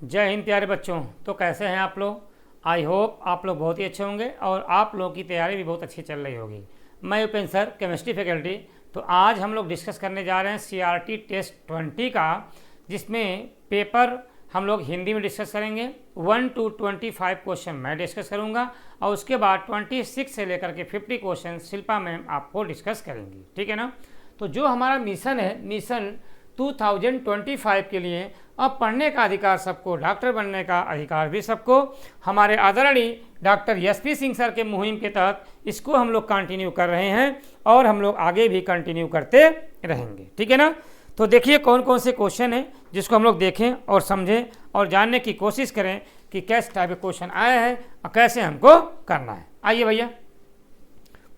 जय हिंद प्यारे बच्चों। तो कैसे हैं आप लोग? आई होप आप लोग बहुत ही अच्छे होंगे और आप लोगों की तैयारी भी बहुत अच्छी चल रही होगी। मैं उपेंद्र सर, केमिस्ट्री फैकल्टी। तो आज हम लोग डिस्कस करने जा रहे हैं CRT टेस्ट 20 का, जिसमें पेपर हम लोग हिंदी में डिस्कस करेंगे। 1 to 25 क्वेश्चन मैं डिस्कस करूंगा और उसके बाद 26 से लेकर के 50 क्वेश्चन शिल्पा मैम आपको डिस्कस करेंगी। ठीक है ना? तो जो हमारा मिशन है, मिशन 2025 के लिए अब पढ़ने का अधिकार सबको, डॉक्टर बनने का अधिकार भी सबको, हमारे आदरणीय डॉक्टर SP सिंह सर के मुहिम के तहत इसको हम लोग कंटिन्यू कर रहे हैं और हम लोग आगे भी कंटिन्यू करते रहेंगे। ठीक है ना? तो देखिए कौन कौन से क्वेश्चन हैं जिसको हम लोग देखें और समझें और जानने की कोशिश करें कि कैसे टाइप के क्वेश्चन आए हैं और कैसे हमको करना है। आइए भैया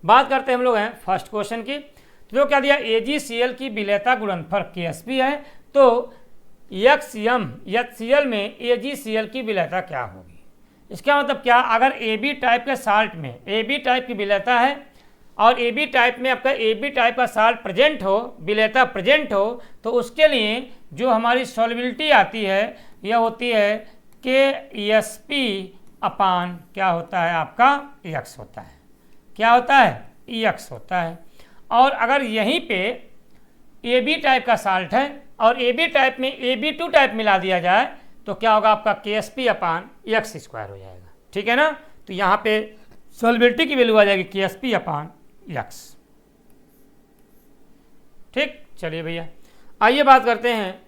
बात करते हैं हम लोग हैं फर्स्ट क्वेश्चन की। तो क्या दिया? AgCl की विलेयता गुणनफल KSP है, तो HCl में AgCl की विलेयता क्या होगी? इसका मतलब क्या? अगर AB टाइप के साल्ट में AB टाइप की विलेयता है और AB टाइप में आपका AB टाइप का साल्ट प्रेजेंट हो, विलेयता प्रेजेंट हो, तो उसके लिए जो हमारी सॉल्युबिलिटी आती है यह होती है KSP अपान क्या होता है आपका? X होता है। क्या होता है? X होता है। और अगर यहीं पे AB टाइप का साल्ट है और AB टाइप में AB2 टाइप मिला दिया जाए तो क्या होगा? आपका KSP अपान X स्क्वायर हो जाएगा। ठीक है ना? तो यहाँ पे सॉल्युबिलिटी की वैल्यू आ जाएगी KSP अपान X। ठीक, चलिए भैया आइए बात करते हैं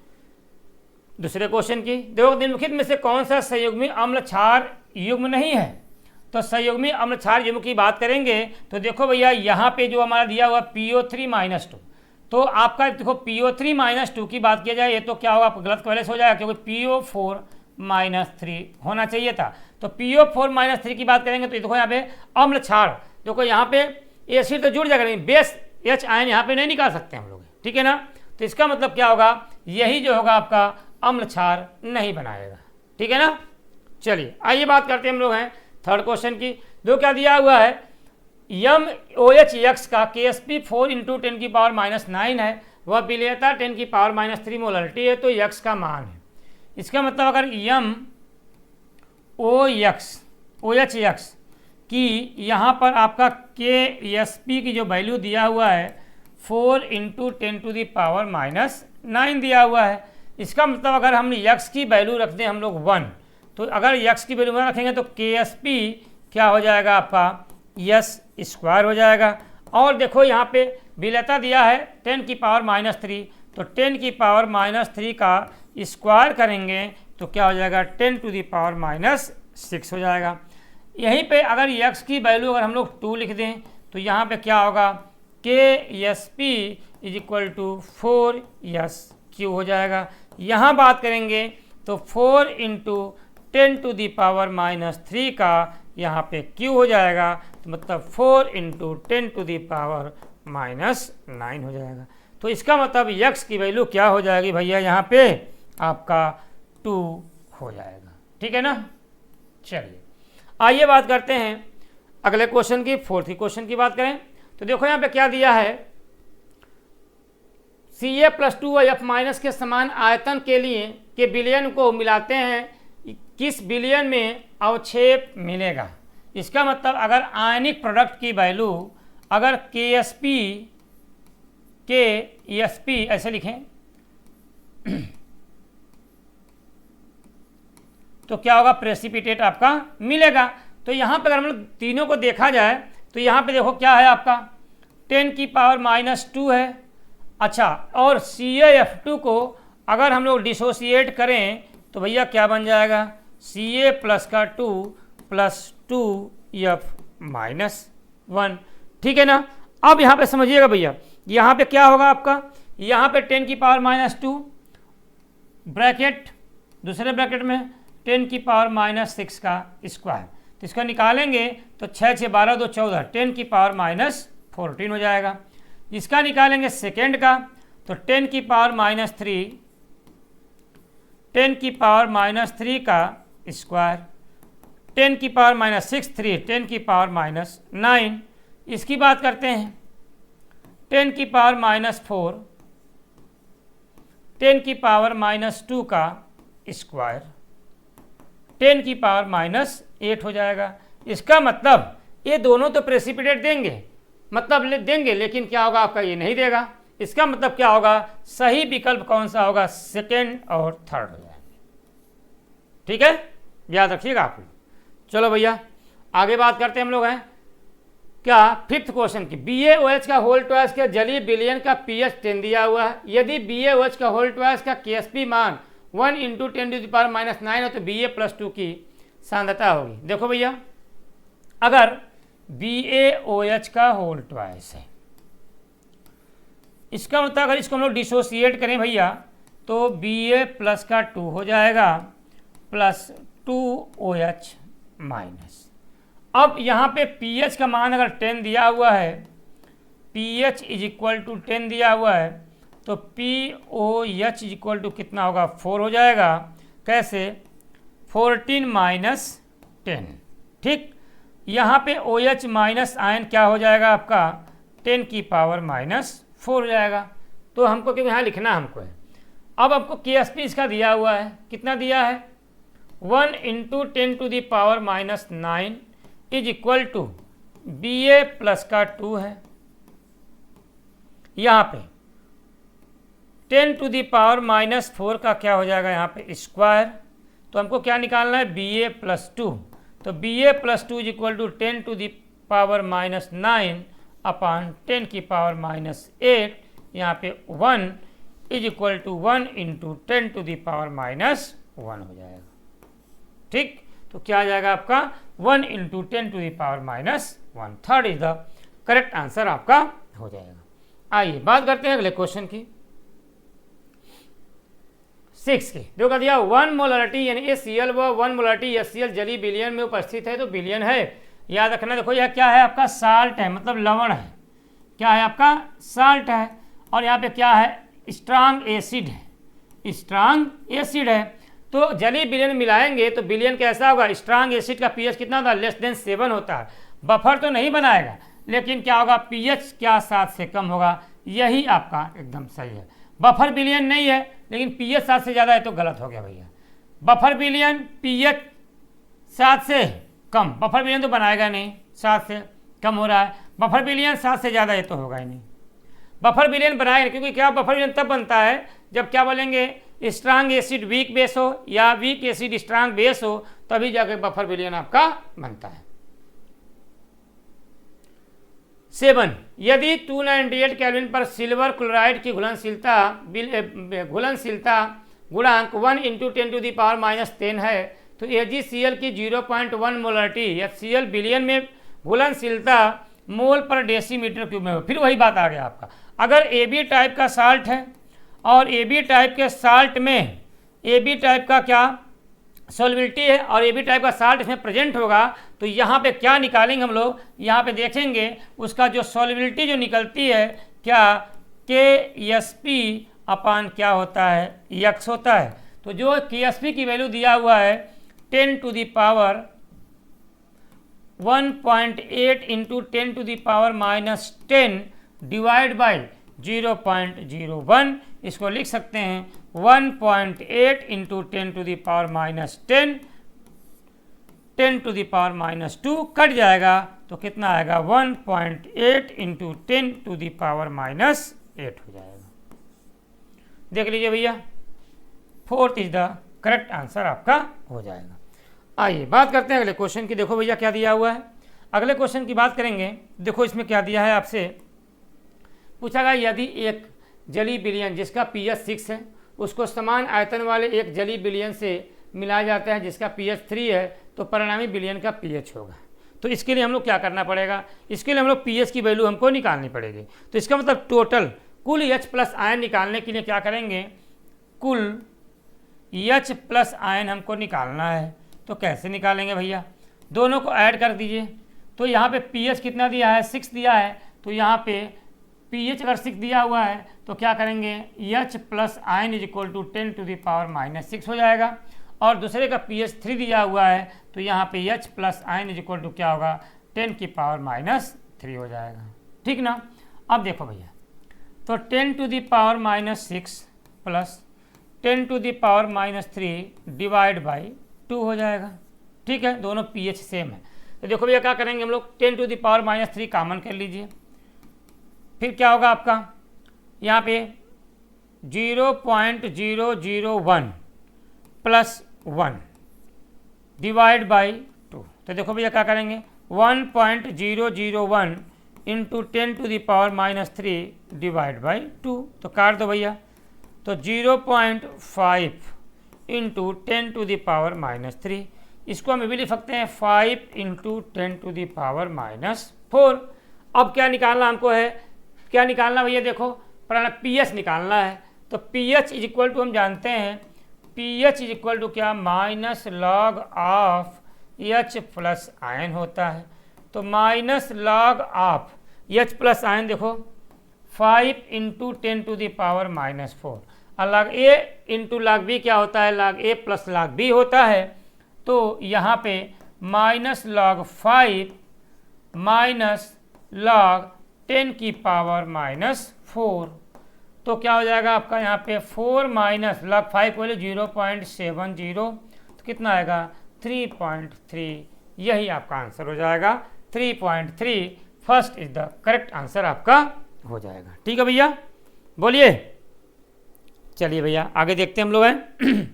दूसरे क्वेश्चन की। देखो, निम्नलिखित में से कौन सा संयुग्मी अम्ल क्षार युग्म नहीं है? तो संयुग्मी अम्ल क्षार युग्म की बात करेंगे तो देखो भैया, यहाँ पे जो हमारा दिया हुआ PO3-2, तो आपका देखो PO3-2 की बात किया जाए ये तो क्या होगा? आपको गलत पहले से हो जाएगा क्योंकि PO4-3 होना चाहिए था। तो PO4-3 की बात करेंगे तो देखो यहाँ पे अम्ल क्षार, देखो यहाँ पे एसिड तो जुड़ जाएगा, नहीं बेस H आयन यहाँ पे नहीं निकाल सकते हम लोग। ठीक है ना? तो इसका मतलब क्या होगा? यही जो होगा आपका अम्ल क्षार नहीं बनाएगा। ठीक है ना? चलिए आइए बात करते हैं हम लोग हैं थर्ड क्वेश्चन की। जो क्या दिया हुआ है? MOHX का KSP 4 × 10⁻⁹ है, वह विलेयता 10⁻³ मोलरिटी है, तो X का मान है। इसका मतलब अगर MOHX की यहाँ पर आपका KSP की जो वैल्यू दिया हुआ है 4 × 10⁻⁹ दिया हुआ है। इसका मतलब अगर हम X की वैल्यू रख दें हम लोग 1, तो अगर X की वैल्यू 1 रखेंगे तो KSP क्या हो जाएगा? आपका S स्क्वायर हो जाएगा। और देखो यहाँ पे विलेयता दिया है 10⁻⁻3, तो 10⁻⁻3 का स्क्वायर करेंगे तो क्या हो जाएगा? 10⁻⁻6 हो जाएगा। यहीं पे अगर X की वैल्यू अगर हम लोग 2 लिख दें तो यहाँ पे क्या होगा? KSP = 4S³ हो जाएगा। यहाँ बात करेंगे तो 4 × 10⁻³ का यहाँ पे Q हो जाएगा, तो मतलब 4 × 10⁻⁹ हो जाएगा। तो इसका मतलब X की वैल्यू क्या हो जाएगी भैया? यहाँ पे आपका 2 हो जाएगा। ठीक है ना? चलिए आइए बात करते हैं अगले क्वेश्चन की, फोर्थ क्वेश्चन की बात करें तो देखो यहाँ पे क्या दिया है? Ca+2F- के समान आयतन के लिए के विलयन को मिलाते हैं, किस विलयन में अवक्षेप मिलेगा? इसका मतलब अगर आयनिक प्रोडक्ट की वैल्यू अगर KSP ऐसे लिखें तो क्या होगा? प्रेसिपिटेट आपका मिलेगा। तो यहाँ पर अगर हम लोग तीनों को देखा जाए तो यहाँ पे देखो क्या है आपका 10⁻⁻² है। अच्छा, और CaF2 को अगर हम लोग डिसोसिएट करें तो भैया क्या बन जाएगा? Ca+2 + 2F-1। ठीक है ना? अब यहाँ पे समझिएगा भैया, यहाँ पे क्या होगा आपका? यहाँ पे 10⁻⁻2 ब्रैकेट, दूसरे ब्रैकेट में 10⁻⁻6 का स्क्वायर, तो इसका निकालेंगे तो 6 6 12 2 14 10⁻⁻14 हो जाएगा। इसका निकालेंगे सेकेंड का तो 10⁻³ 10⁻³ का स्क्वायर, 10⁻⁻6 3 10⁻⁻9। इसकी बात करते हैं 10⁻⁻4 10⁻⁻2 का स्क्वायर, 10 की पावर माइनस 8 हो जाएगा। इसका मतलब ये दोनों तो प्रेसिपिटेट देंगे, मतलब देंगे, लेकिन क्या होगा आपका, ये नहीं देगा। इसका मतलब क्या होगा, सही विकल्प कौन सा होगा, सेकेंड और थर्ड हो जाएंगे। ठीक है, याद रखिएगा आप लोग। चलो भैया आगे बात करते हैं हम लोग हैं क्या, फिफ्थ क्वेश्चन की। BaOH का होल ट्वाइस के जलीय विलयन का pH 10 दिया हुआ है। यदि BaOH का होल ट्वाइस का Ksp मान 1 × 10⁻⁹ है तो Ba+2 की सांद्रता होगी। देखो भैया, अगर BaOH का होल ट्वाइस है, इसका मतलब अगर इसको हम लोग डिसोसिएट करें भैया तो Ba+ का 2 हो जाएगा प्लस 2OH माइनस। अब यहाँ पे pH का मान अगर 10 दिया हुआ है, pH = 10 दिया हुआ है, तो POH = कितना होगा, 4 हो जाएगा। कैसे, 14 - 10। ठीक, यहाँ पे OH माइनस आयन क्या हो जाएगा आपका, 10 की पावर -4 हो जाएगा। तो हमको क्योंकि यहाँ लिखना हमको है। अब आपको Ksp इसका दिया हुआ है, कितना दिया है, 1 × 10⁻⁹ इज इक्वल टू Ba+ का 2 है। यहाँ पे 10⁻⁻4 का क्या हो जाएगा, यहाँ पे स्क्वायर। तो हमको क्या निकालना है, Ba+2। तो Ba+2 इज इक्वल टू 10⁻⁹ अपान 10 की पावर -8। यहाँ पे 1 इज इक्वल टू 1 × 10⁻⁻1 हो जाएगा। ठीक, तो क्या आ जाएगा आपका, 1 × 10⁻⁻1। Third is the correct answer आपका हो जाएगा। आइए बात करते हैं अगले क्वेश्चन की, 6 की। जो कह दिया 1 मोलरिटी यानी HCl व 1 मोलरिटी HCl जलीय विलयन में उपस्थित है तो विलयन है। याद रखना, देखो यह क्या है आपका, साल्ट है, मतलब लवण है। क्या है आपका, साल्ट है। और यहाँ पे क्या है, स्ट्रांग एसिड है, स्ट्रांग एसिड है। तो जलीय विलयन मिलाएंगे तो विलयन कैसा होगा, स्ट्रांग एसिड का pH कितना होता है, <7 होता है। बफर तो नहीं बनाएगा, लेकिन क्या होगा, pH क्या 7 से कम होगा। यही आपका एकदम सही है। बफर विलयन नहीं है लेकिन pH 7 से ज़्यादा है तो गलत हो गया भैया। बफर विलयन pH 7 से कम, बफर विलयन तो बनाएगा नहीं, 7 से कम हो रहा है। बफर विलयन 7 से ज़्यादा ये तो होगा ही नहीं। बफर विलयन बनाएगा, क्योंकि क्या, बफर विलयन तब बनता है जब क्या बोलेंगे, स्ट्रांग एसिड वीक बेस हो या वीक एसिड स्ट्रांग बेस हो, तभी जाके बफर विलयन आपका बनता है। 7, यदि 298 केल्विन पर सिल्वर क्लोराइड की घुलनशीलता गुणांक 1 × 10⁻⁻10 है तो AgCl की 0.1 मोलरिटी HCl विलयन में घुलनशीलता मोल पर डेसीमीटर क्यूब में हो। फिर वही बात आ गया आपका, अगर AB टाइप का साल्ट है और AB टाइप के साल्ट में AB टाइप का क्या सॉल्युबिलिटी है और AB टाइप का साल्ट इसमें प्रेजेंट होगा, तो यहाँ पे क्या निकालेंगे हम लोग, यहाँ पे देखेंगे उसका जो सॉल्युबिलिटी जो निकलती है क्या, Ksp अपान क्या होता है, X होता है। तो जो Ksp की वैल्यू दिया हुआ है 10⁻1.8 × 10⁻10 डिवाइड बाई 0.01, इसको लिख सकते हैं 1.8 × 10⁻2 कट जाएगा तो कितना आएगा, 1.8 × 10⁻8 हो जाएगा। देख लीजिए भैया, 4th is the correct answer आपका हो जाएगा। आइए बात करते हैं अगले क्वेश्चन की। देखो भैया क्या दिया हुआ है, अगले क्वेश्चन की बात करेंगे। देखो इसमें क्या दिया है, आपसे पूछा गया यदि एक जलीय विलयन जिसका pH 6 है उसको समान आयतन वाले एक जलीय विलयन से मिलाया जाता है जिसका pH 3 है तो परिणामी विलयन का pH होगा। तो इसके लिए हम लोग क्या करना पड़ेगा, इसके लिए हम लोग pH की वैल्यू हमको निकालनी पड़ेगी। तो इसका मतलब टोटल कुल H+ आयन निकालने के लिए क्या करेंगे, कुल H+ आयन हमको निकालना है। तो कैसे निकालेंगे भैया, दोनों को ऐड कर दीजिए। तो यहाँ पे pH कितना दिया है, 6 दिया है। तो यहाँ पे pH अगर 6 दिया हुआ है तो क्या करेंगे, H+ ion is equal to 10⁻⁻6 हो जाएगा। और दूसरे का pH 3 दिया हुआ है तो यहाँ पे H+ ion is equal to क्या होगा, 10⁻³ हो जाएगा। ठीक ना। अब देखो भैया, तो 10⁻6 प्लस 10⁻³ डिवाइड बाई 2 हो जाएगा। ठीक है, दोनों pH सेम है। तो देखो भैया क्या करेंगे हम लोग, 10 टू द पावर -3 कॉमन कर लीजिए। फिर क्या होगा आपका यहाँ पे 0.001 प्लस 1 डिवाइड बाई 2। तो देखो भैया क्या करेंगे, 1.001 into 10 to the power -3 divide by 2। तो काट दो भैया, तो 0.5 इंटू 10 टू द पावर -3, इसको हम भी लिख सकते हैं 5 इंटू 10 टू द पावर -4। अब क्या निकालना हमको है, क्या निकालना भैया, देखो pH निकालना है। तो pH इज इक्वल टू हम जानते हैं, pH इज इक्वल टू क्या, minus log of H plus ion होता है। तो minus log of H plus ion देखो 5 इंटू 10 टू द पावर -4, और log A into log B क्या होता है, log A plus log B होता है। तो यहाँ पे माइनस लॉग 5 माइनस लॉग 10 की पावर -4, तो क्या हो जाएगा आपका यहाँ पे 4 माइनस लॉग 5 बोले 0.70, तो कितना आएगा 3.3। यही आपका आंसर हो जाएगा 3.3। First is the correct answer आपका हो जाएगा। ठीक है भैया, बोलिए। चलिए भैया आगे देखते हैं हम लोग हैं।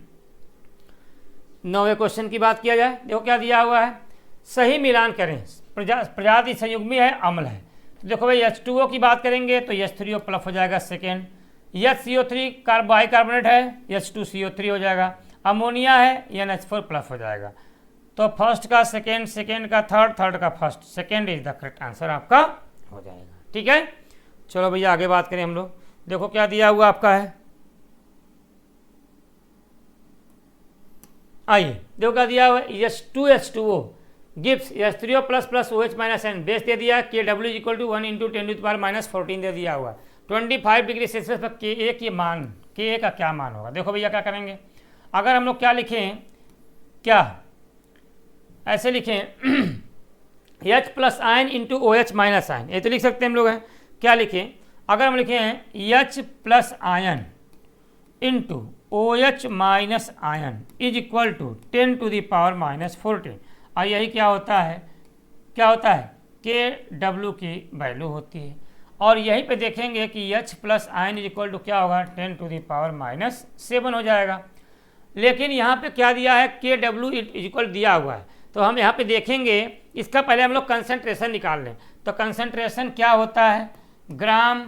9वें क्वेश्चन की बात किया जाए। देखो क्या दिया हुआ है, सही मिलान करें, प्रजाति संयुग्मी है, अम्ल है। तो देखो भाई H2O की बात करेंगे तो H3O प्लस हो जाएगा सेकेंड, HCO3 बाइकार्बोनेट है, H2CO3 हो जाएगा, अमोनिया है, NH4 प्लस हो जाएगा। तो फर्स्ट का सेकेंड, सेकेंड का थर्ड, थर्ड का first, second is the correct answer आपका हो जाएगा। ठीक है, चलो भैया आगे बात करें हम लोग। देखो क्या दिया हुआ आपका है, आइए देखो क्या दिया हुआ है, H2H2O gives H3O plus plus OH minus N, base दे दिया KW equal to 1 into 10 to the power -14 दे दिया हुआ। 25 डिग्री सेल्सियस पर Ka की मान, Ka का क्या मान होगा। देखो भैया क्या करेंगे, अगर हम लोग क्या लिखें, क्या ऐसे लिखें H plus ion into OH minus ion, ये तो लिख सकते हैं हम लोग हैं। क्या लिखें, अगर हम लिखे हैं H plus ion into OH minus ion is equal to 10 to the power -14, और यही क्या होता है, क्या होता है KW की वैल्यू होती है। और यहीं पे देखेंगे कि H plus ion is equal to क्या होगा 10 टू द पावर -7 हो जाएगा। लेकिन यहाँ पे क्या दिया है, KW इज इक्वल दिया हुआ है। तो हम यहाँ पे देखेंगे, इसका पहले हम लोग कंसंट्रेशन निकाल लें। तो कंसंट्रेशन क्या होता है, ग्राम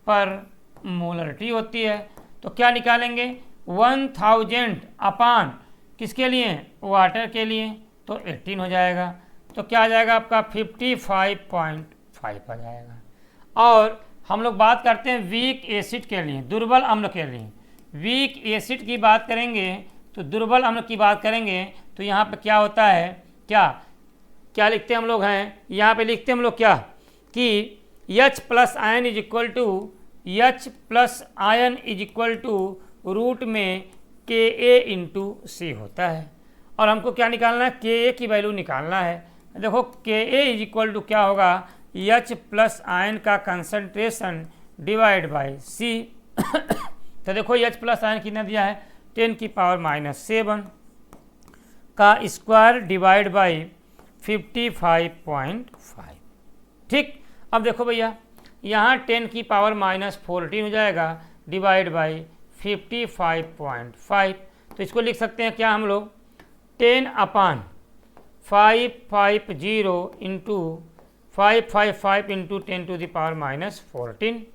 पर मोलरिटी होती है। तो क्या निकालेंगे, 1000 अपान किसके लिए, वाटर के लिए, तो 18 हो जाएगा। तो क्या आ जाएगा आपका 55.5 आ जाएगा। और हम लोग बात करते हैं वीक एसिड के लिए, दुर्बल अम्ल के लिए। वीक एसिड की बात करेंगे तो दुर्बल अम्ल की बात करेंगे तो यहाँ पे क्या होता है, क्या क्या लिखते हैं हम लोग हैं, यहाँ पे लिखते हैं हम लोग क्या कि H plus ion is equal to, H plus ion is equal to root में Ka इंटू C होता है। और हमको क्या निकालना है, Ka की वैल्यू निकालना है। देखो Ka इज इक्वल टू क्या होगा, H प्लस आयन का कंसंट्रेशन डिवाइड बाई C। तो देखो H प्लस आयन कितना दिया है, 10 की पावर -7 का स्क्वायर डिवाइड बाई 55.5। ठीक, अब देखो भैया यहाँ 10 की पावर -14 हो जाएगा डिवाइड बाई 55.5। तो इसको लिख सकते हैं क्या हम लोग, 10 upon 550 into 555 into 10 to the power -14।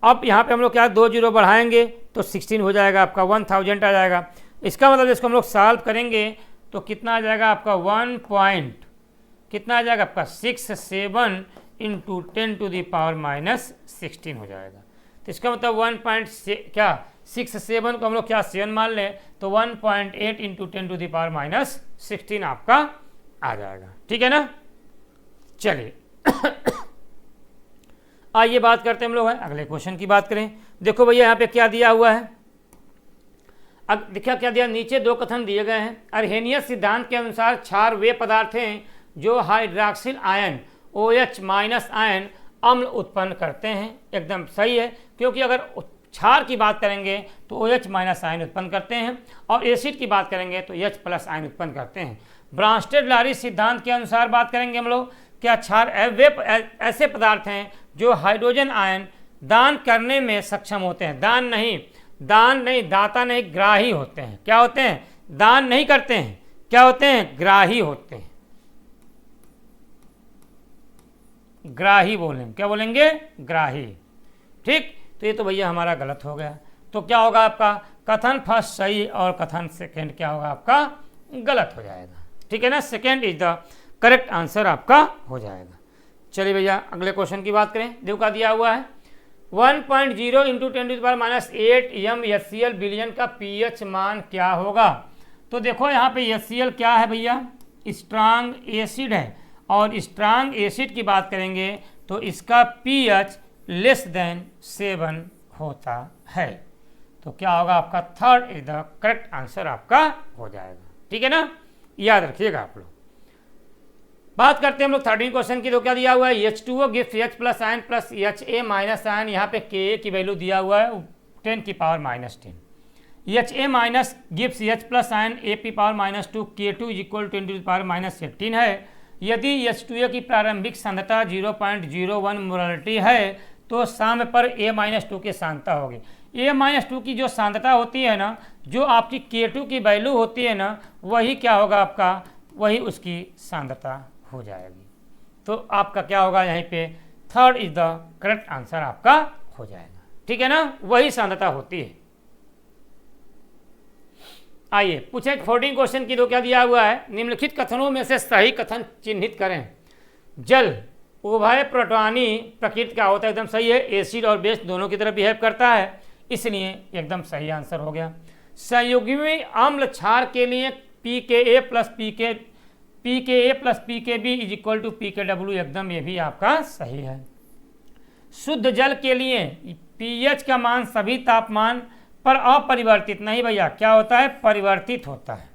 अब यहाँ पे हम लोग क्या 2 जीरो बढ़ाएंगे तो 16 हो जाएगा आपका, 1000 आ जाएगा। इसका मतलब इसको हम लोग सॉल्व करेंगे तो कितना आ जाएगा आपका, कितना आ जाएगा आपका 67 इंटू 10 टू द पावर -16 हो जाएगा। तो इसका मतलब 1.67 को हम लोग क्या 7 मान लें तो 1.8 इंटू 10 टू द पावर -16 आपका आ जाएगा। ठीक है ना, चलिए आइए बात करते हैं हम लोग हैं अगले क्वेश्चन की बात करें। देखो भैया यहाँ पे क्या दिया हुआ है, अब देखिए क्या दिया, नीचे 2 कथन दिए गए हैं। अर्हेनियस सिद्धांत के अनुसार क्षार वे पदार्थ हैं जो hydroxyl ion OH minus ion अम्ल उत्पन्न करते हैं। एकदम सही है, क्योंकि अगर क्षार की बात करेंगे तो OH माइनस आयन उत्पन्न करते हैं, और एसिड की बात करेंगे तो H प्लस आयन उत्पन्न करते हैं। ब्रांस्टेड-लारी सिद्धांत के अनुसार बात करेंगे हम लोग, क्या क्षार वे ऐसे पदार्थ हैं जो हाइड्रोजन आयन दान करने में सक्षम होते हैं। दान नहीं, दाता नहीं, ग्राही होते हैं। क्या होते हैं? दान नहीं करते हैं, क्या होते हैं? ग्राही होते हैं। ग्राही बोलेंगे, क्या बोलेंगे? ग्राही। ठीक, तो ये तो भैया हमारा गलत हो गया। तो क्या होगा आपका? कथन फर्स्ट सही और कथन सेकंड क्या होगा आपका? गलत हो जाएगा। ठीक है ना, second is the correct answer आपका हो जाएगा। चलिए भैया अगले क्वेश्चन की बात करें। देखो क्या दिया हुआ है, 1.0 इंटू 10⁻8 MHCl बिलियन का पीएच मान क्या होगा। तो देखो यहाँ पे HCl क्या है भैया? स्ट्रांग एसिड है, और स्ट्रांग एसिड की बात करेंगे तो इसका पीएच लेस देन 7 होता है। तो क्या होगा आपका? Third is the correct answer आपका हो जाएगा। ठीक है ना, याद रखिएगा आप लोग। बात करते हैं हम लोग 13 क्वेश्चन की। तो क्या दिया हुआ है, H2O gives H plus ion plus HA minus ion. यहाँ पे Ka की वैल्यू दिया हुआ है 10 की power -10। HA minus gives H plus ion A की पावर -2, K2 इज इक्वल 10 की पावर -18 है। यदि H2O की प्रारंभिक सांद्रता 0.01 मोलारिटी है तो साम्य पर A-2 की सांद्रता होगी। A-2 की जो सांद्रता होती है ना, जो आपकी K2 की वैल्यू होती है ना, वही क्या होगा आपका? वही उसकी सांद्रता हो जाएगी। तो आपका क्या होगा यहीं पे? Third is the correct answer आपका हो जाएगा। ठीक है ना, वही सांद्रता होती है। आइए पूछे 14 क्वेश्चन की। तो क्या दिया हुआ है, निम्नलिखित कथनों में से सही कथन चिन्हित करें। जल उभय प्रोटॉनी प्रकृति का होता है, एकदम सही है। एसिड और बेस दोनों की तरफ बिहेव करता है, इसलिए एकदम सही आंसर हो गया। संयुग्मी अम्ल क्षार के लिए pKa plus pKb is equal to pKw, एकदम ये भी आपका सही है। शुद्ध जल के लिए pH का मान सभी तापमान पर अपरिवर्तित नहीं भैया, क्या होता है? परिवर्तित होता है।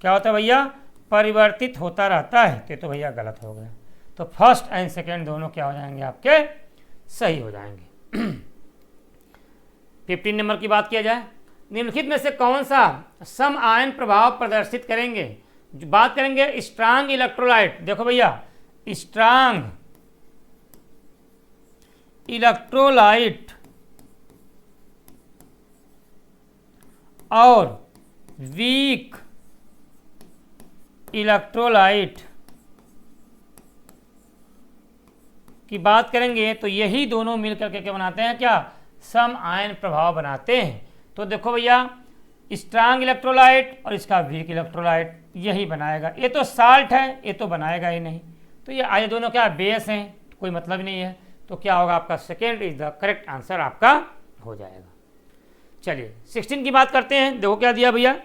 क्या होता है भैया? परिवर्तित होता रहता है। तो भैया गलत हो गया। तो फर्स्ट एंड सेकंड दोनों क्या हो जाएंगे आपके? सही हो जाएंगे। 15 नंबर की बात किया जाए, निम्नलिखित में से कौन सा सम आयन प्रभाव प्रदर्शित करेंगे। बात करेंगे स्ट्रांग इलेक्ट्रोलाइट। देखो भैया, स्ट्रांग इलेक्ट्रोलाइट और वीक इलेक्ट्रोलाइट की बात करेंगे तो यही दोनों मिलकर के क्या बनाते हैं? क्या सम आयन प्रभाव बनाते हैं। तो देखो भैया, स्ट्रांग इलेक्ट्रोलाइट और इसका वीक इलेक्ट्रोलाइट यही बनाएगा। ये तो साल्ट है, ये तो बनाएगा ही नहीं। तो ये दोनों क्या बेस हैं, तो कोई मतलब नहीं है। तो क्या होगा आपका? Second is the correct answer आपका हो जाएगा। चलिए 16 की बात करते हैं। देखो क्या दिया भैया,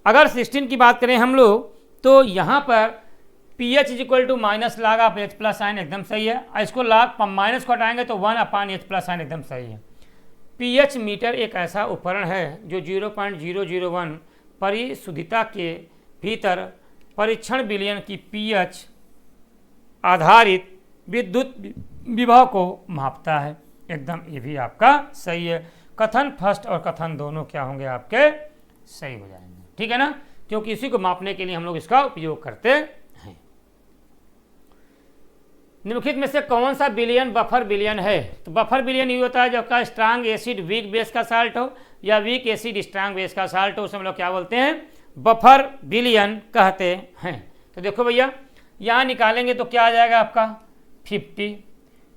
अगर 16 की बात करें हम लोग तो यहाँ पर pH is equal to minus log आप H प्लस आयन, एकदम सही है। इसको लाग माइनस को हटाएंगे तो 1/H प्लस आयन, एकदम सही है। pH मीटर एक ऐसा उपकरण है जो 0.001 परिशुद्धता के भीतर परीक्षण विलयन की pH आधारित विद्युत विभव को मापता है, एकदम ये भी आपका सही है। कथन फर्स्ट और कथन दोनों क्या होंगे आपके? सही हो जाएंगे। ठीक है ना, क्योंकि इसी को मापने के लिए हम लोग इसका उपयोग करते हैं। निम्नलिखित में से कौन सा विलयन बफर विलयन है। तो बफर विलयन ये होता है जब का स्ट्रांग एसिड वीक बेस का साल्ट हो या वीक एसिड स्ट्रांग बेस का साल्ट हो, उसे हम लोग क्या बोलते हैं? बफर विलयन कहते हैं। तो देखो भैया, यहाँ निकालेंगे तो क्या आ जाएगा आपका? 50।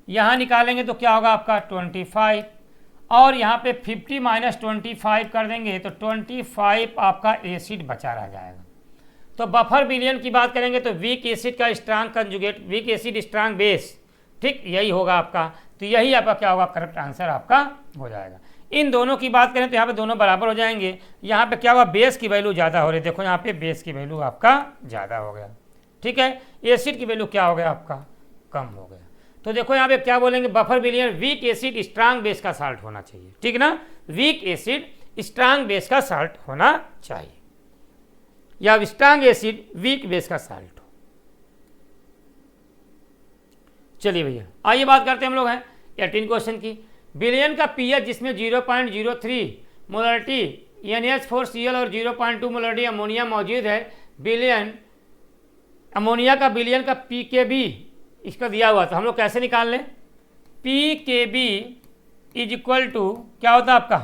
यहाँ निकालेंगे तो क्या होगा आपका? 25। और यहाँ पे 50 माइनस 25 कर देंगे तो 25 आपका एसिड बचा रह जाएगा। तो बफर विलयन की बात करेंगे तो वीक एसिड का strong conjugate, weak acid strong base, ठीक यही होगा आपका। तो यही आपका क्या होगा? करेक्ट आंसर आपका हो जाएगा। इन दोनों की बात करें तो यहाँ पे दोनों बराबर हो जाएंगे। यहाँ पे क्या होगा? बेस की वैल्यू ज़्यादा हो रही है। देखो यहाँ पे बेस की वैल्यू आपका ज़्यादा हो गया, ठीक है। एसिड की वैल्यू क्या हो गया? आपका कम हो गया। तो देखो यहाँ पे क्या बोलेंगे? बफर विलयन वीक एसिड स्ट्रांग बेस का साल्ट होना चाहिए, ठीक ना। वीक एसिड स्ट्रांग बेस का साल्ट होना चाहिए, या स्ट्रांग एसिड वीक बेस का साल्ट हो। चलिए भैया आइए बात करते हैं हम लोग हैं 18 क्वेश्चन की। बिलियन का पीएच जिसमें 0.03 मोलरिटी NH4Cl और 0.2 मोलरिटी अमोनिया मौजूद है। बिलियन अमोनिया का बिलियन का pKb इसका दिया हुआ था, हम लोग कैसे निकाल लें? pKb इज इक्वल टू क्या होता है आपका,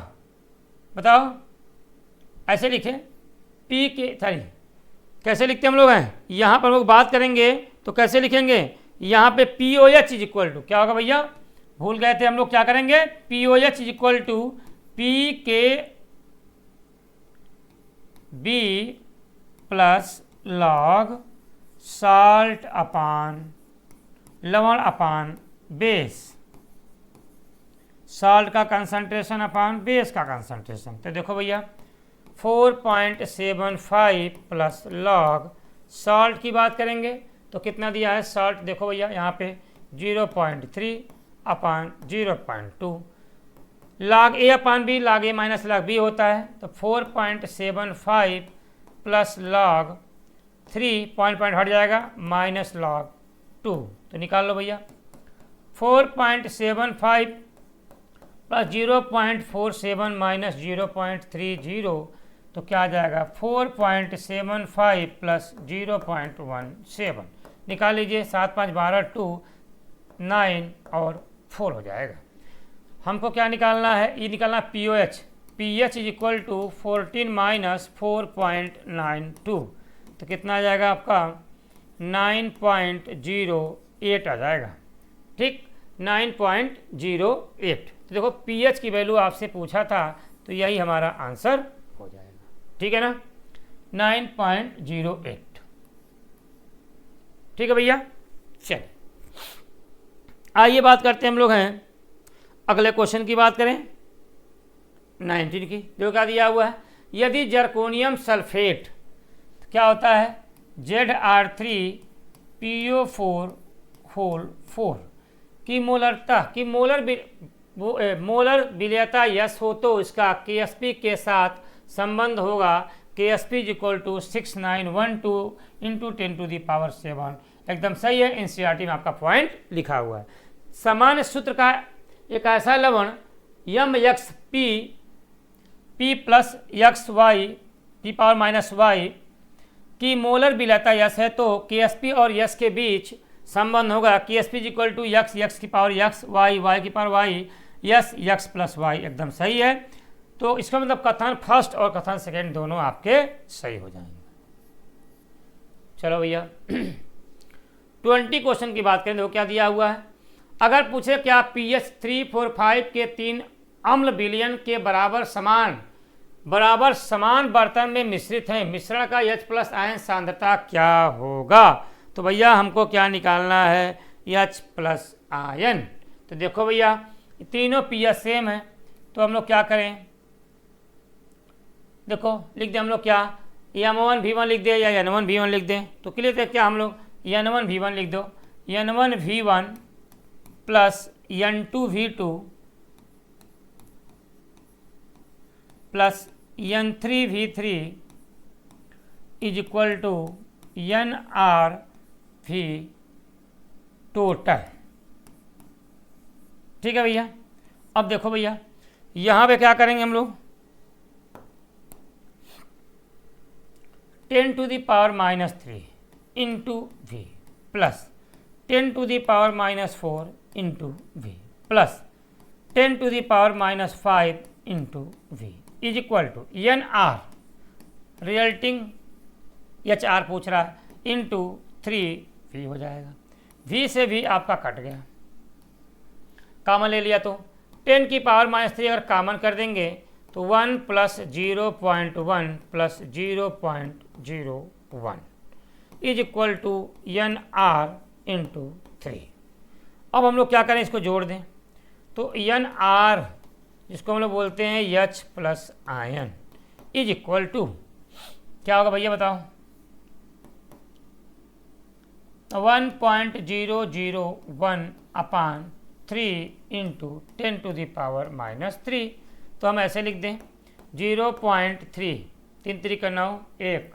बताओ? ऐसे लिखें कैसे लिखते हम लोग हैं, यहाँ पर हम लोग बात करेंगे तो कैसे लिखेंगे? यहाँ पे POH इज इक्वल टू क्या होगा भैया? भूल गए थे हम लोग, क्या करेंगे? POH is equal to pKb plus log salt upon लवण अपान बेस, साल्ट का कंसंट्रेशन अपान बेस का कंसंट्रेशन। तो देखो भैया 4.75 प्लस लॉग साल्ट की बात करेंगे तो कितना दिया है साल्ट? देखो भैया यहाँ पे 0.3 अपान 0.2, लॉग ए अपान बी, लॉग ए माइनस लॉग बी होता है। तो 4.75 प्लस लॉग 3 पॉइंट हट जाएगा माइनस लॉग 2, तो निकाल लो भैया 4.75 प्लस 0.47 माइनस 0.30, तो क्या आ जाएगा? 4.75 प्लस 0.17, निकाल लीजिए 7 5 12 2 9 और 4 हो जाएगा। हमको क्या निकालना है? ये निकालना POH, PH is equal to 14 minus 4.92, तो कितना आ जाएगा आपका? 9.08 आ जाएगा। ठीक, 9.08। तो देखो pH की वैल्यू आपसे पूछा था तो यही हमारा आंसर हो जाएगा। ठीक है ना, 9.08। ठीक है भैया, चलिए आइए बात करते हैं हम लोग हैं अगले क्वेश्चन की बात करें 19 की। जो क्या दिया हुआ है, यदि जर्कोनियम सल्फेट क्या होता है Zr3PO4 की मोलरता की मोलर विलयता यस हो तो इसका KSP के साथ संबंध होगा KSP is equal to 6912 into 10⁻⁷। एकदम सही है, NCERT में आपका पॉइंट लिखा हुआ है। सामान्य सूत्र का एक ऐसा लवण MXP P plus XY T⁻⁻y की मोलर विलयता यस है तो KSP और यस के बीच संबंध होगा KSP is equal to x की पावर x y की पावर y यस x प्लस y। एकदम सही है। तो इसका मतलब कथन फर्स्ट और कथन सेकेंड दोनों आपके सही हो जाएंगे। चलो भैया 20 क्वेश्चन की बात करें तो क्या दिया हुआ है। अगर पूछे क्या pH 345 के 3 अम्ल विलयन के बराबर समान बर्तन में मिश्रित हैं, मिश्रण का H प्लस आयन सांद्रता क्या होगा? तो भैया हमको क्या निकालना है? H plus ion. तो देखो भैया तीनों pH सेम है तो हम लोग क्या करें? देखो लिख दें हम लोग क्या M1V1 लिख दें या N1V1 लिख दें, तो क्लियर है क्या? हम लोग N1V1 लिख दो, N1V1 plus N2V2 plus N3V3 is equal to NRV total. ठीक है भैया। अब देखो भैया यहाँ पे क्या करेंगे हम लोग 10⁻³ into V plus 10⁻⁴ into V plus 10⁻⁵ into V is equal to NR resulting HR पूछ रहा है इंटू 3V हो जाएगा। V से V आपका कट गया, कॉमन ले लिया तो 10⁻³ अगर कॉमन कर देंगे तो 1 plus 0.1 plus 0.01 is equal to NR into 3। अब हम लोग क्या करें, इसको जोड़ दें तो NR जिसको हम लोग बोलते हैं H plus ion is equal to क्या होगा भैया बताओ? 1.001 अपान 3 इंटू 10⁻⁻3। तो हम ऐसे लिख दें 0.3 3 3 का 9 1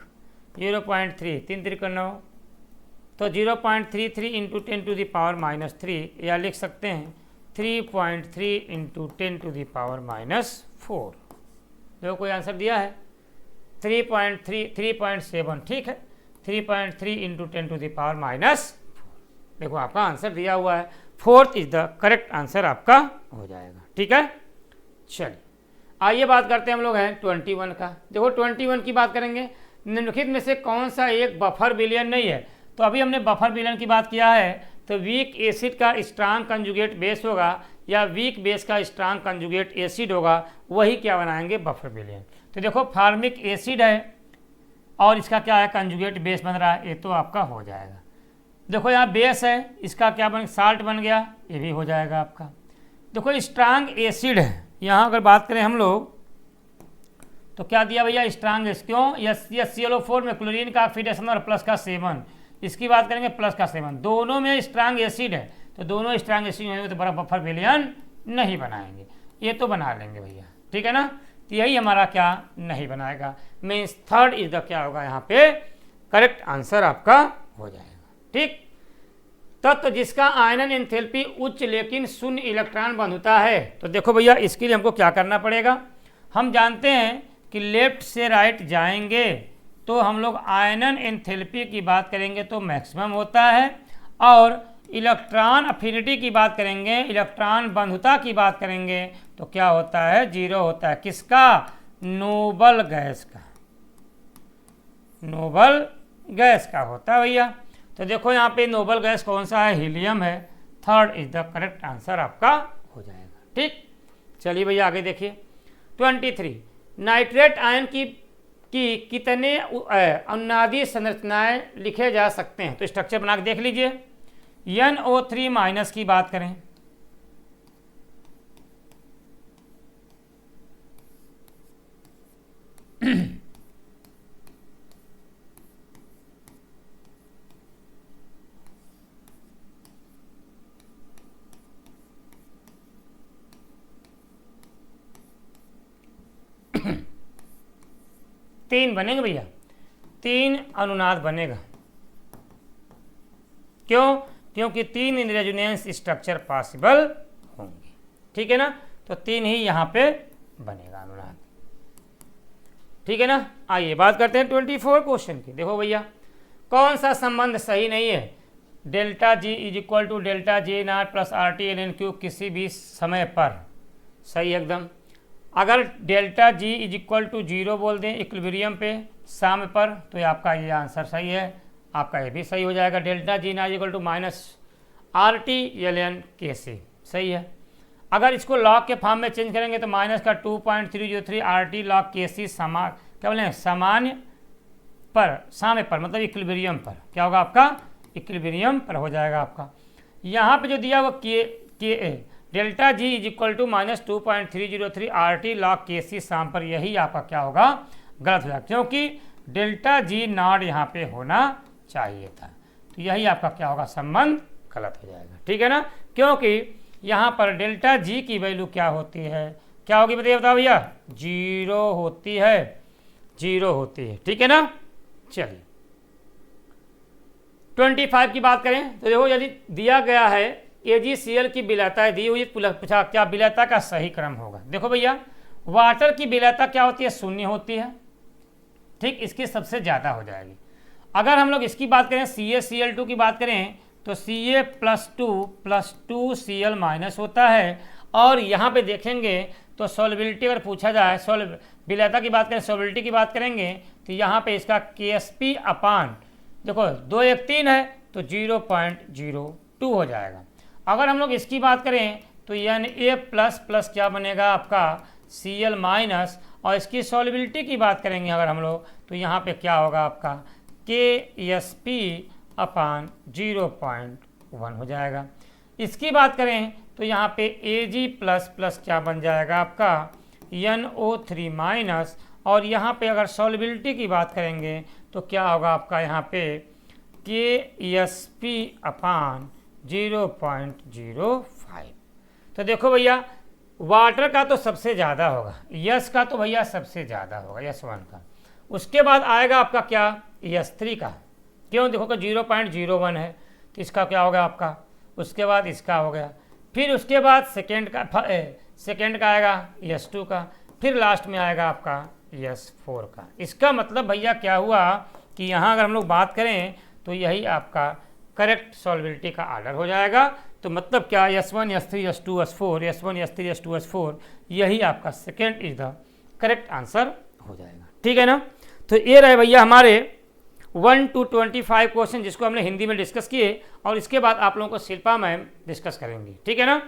0.3 3 3 का 9 तो 0.33 इंटू 10⁻⁻3 या लिख सकते हैं 3.3 इंटू 10⁻⁻⁴। देखो कोई आंसर दिया है 3.7, ठीक है, 3.3 इंटू 10⁻⁻⁴। देखो आपका आंसर दिया हुआ है, 4th is the correct answer आपका हो जाएगा। ठीक है, चलिए आइए बात करते हैं हम लोग हैं 21 का। देखो 21 की बात करेंगे, निम्नलिखित में से कौन सा एक बफर विलयन नहीं है। तो अभी हमने बफर विलयन की बात किया है, तो वीक एसिड का स्ट्रांग कंजुगेट बेस होगा या वीक बेस का स्ट्रांग कंजुगेट एसिड होगा, वही क्या बनाएंगे बफर विलयन। तो देखो फार्मिक एसिड है और इसका क्या है कंजुगेट बेस बन रहा है, ये तो आपका हो जाएगा। देखो यहाँ बेस है, इसका क्या बन साल्ट बन गया, ये भी हो जाएगा आपका। देखो स्ट्रांग एसिड है, यहाँ अगर बात करें हम लोग तो क्या दिया भैया स्ट्रांग एसिड, क्यों यस ClO4 में क्लोरीन का ऑक्सीडेशन और प्लस का 7, इसकी बात करेंगे प्लस का 7, दोनों में स्ट्रांग एसिड है, तो दोनों स्ट्रांग एसिड होंगे तो बड़ा बफर विलयन नहीं बनाएंगे, ये तो बना लेंगे भैया। ठीक है ना, तो यही हमारा क्या नहीं बनाएगा, मीन्स 3rd इज द क्या होगा यहाँ पे करेक्ट आंसर आपका हो जाएगा। ठीक, तत्व जिसका आयनन एंथैल्पी उच्च लेकिन शून्य इलेक्ट्रॉन बंधुता है। तो देखो भैया इसके लिए हमको क्या करना पड़ेगा, हम जानते हैं कि लेफ्ट से राइट जाएंगे तो हम लोग आयनन एंथैल्पी की बात करेंगे तो मैक्सिमम होता है, और इलेक्ट्रॉन अफिनिटी की बात करेंगे, इलेक्ट्रॉन बंधुता की बात करेंगे तो क्या होता है 0 होता है। किसका, नोबल गैस का, नोबल गैस का होता है भैया। तो देखो यहाँ पे नोबल गैस कौन सा है, हीलियम है, 3rd is the correct answer आपका हो जाएगा। ठीक, चलिए भैया आगे देखिए 23, नाइट्रेट आयन की कितने अनुनादी संरचनाएं लिखे जा सकते हैं। तो स्ट्रक्चर बना के देख लीजिए, NO3 माइनस की बात करें तीन बनेंगे भैया, 3 अनुनाद बनेगा। क्यों, क्योंकि 3 रेजोनेंस स्ट्रक्चर पॉसिबल होंगे। ठीक है ना, तो 3 ही यहाँ पे बनेगा अनुनाद। ठीक है ना, आइए बात करते हैं 24 क्वेश्चन की। देखो भैया कौन सा संबंध सही नहीं है, delta G is equal to delta J0 plus RT ln cube किसी भी समय पर, सही एकदम। अगर delta G is equal to 0 बोल दें इक्विलिब्रियम पे साम्य पर, तो ये आपका ये आंसर सही है, आपका ये भी सही हो जाएगा। Delta G0 is equal to minus RT ln KC, सही है। अगर इसको लॉग के फॉर्म में चेंज करेंगे तो माइनस का 2.303 RT log KC क्या बोले सामान्य पर, साम्य पर मतलब इक्विलिब्रियम पर, क्या होगा आपका इक्विलिब्रियम पर हो जाएगा आपका। यहाँ पे जो दिया वो के delta G is equal to minus 2.303 RT log KC साम पर, यही आपका क्या होगा गलत हो जाएगा, क्योंकि डेल्टा G0 यहाँ पे होना चाहिए था, तो यही आपका क्या होगा संबंध गलत हो जाएगा। ठीक है ना, क्योंकि यहाँ पर डेल्टा G की वैल्यू क्या होती है, क्या होगी बताइए, बताओ भैया 0 होती है, 0 होती है। ठीक है ना, चलिए 25 की बात करें तो देखो यदि दिया गया है AgCl की विलयता दी हुई, पूछा क्या विलयता का सही क्रम होगा। देखो भैया वाटर की विलयता क्या होती है, 0 होती है। ठीक, इसकी सबसे ज़्यादा हो जाएगी। अगर हम लोग इसकी बात करें CaCl2 की बात करें तो Ca+2 Cl- होता है, और यहाँ पे देखेंगे तो सॉल्युबिलिटी अगर पूछा जाए, विलयता की बात करें, सॉल्युबिलिटी की बात करेंगे तो यहाँ पे इसका Ksp अपान देखो 2 1 3 है तो 0.02 हो जाएगा। अगर हम लोग इसकी बात करें तो Na++ क्या बनेगा आपका Cl-, और इसकी सॉल्युबिलिटी की बात करेंगे अगर हम लोग तो यहाँ पे क्या होगा आपका Ksp अपान 0.1 हो जाएगा। इसकी बात करें तो यहाँ पे Ag++ क्या बन जाएगा आपका NO3-, और यहाँ पे अगर सॉल्युबिलिटी की बात करेंगे तो क्या होगा आपका यहाँ पे Ksp अपान 0.05। तो देखो भैया वाटर का तो सबसे ज़्यादा होगा, यस का तो भैया सबसे ज़्यादा होगा, S1 का। उसके बाद आएगा आपका क्या S3 का, क्यों देखो कि 0.01 है तो इसका क्या होगा आपका, उसके बाद इसका हो गया फिर उसके बाद सेकेंड का आएगा S2 का, फिर लास्ट में आएगा आपका S4 का। इसका मतलब भैया क्या हुआ कि यहाँ अगर हम लोग बात करें तो यही आपका करेक्ट सॉल्वेबिलिटी का ऑर्डर हो जाएगा। तो मतलब क्या, S1 S3 S2 S4, S1 S3 S2 S4, यही आपका second is the correct answer हो जाएगा। ठीक है ना। तो ये रहे भैया हमारे 1 to 25 क्वेश्चन जिसको हमने हिंदी में डिस्कस किए, और इसके बाद आप लोगों को शिल्पा मैम डिस्कस करेंगी। ठीक है ना।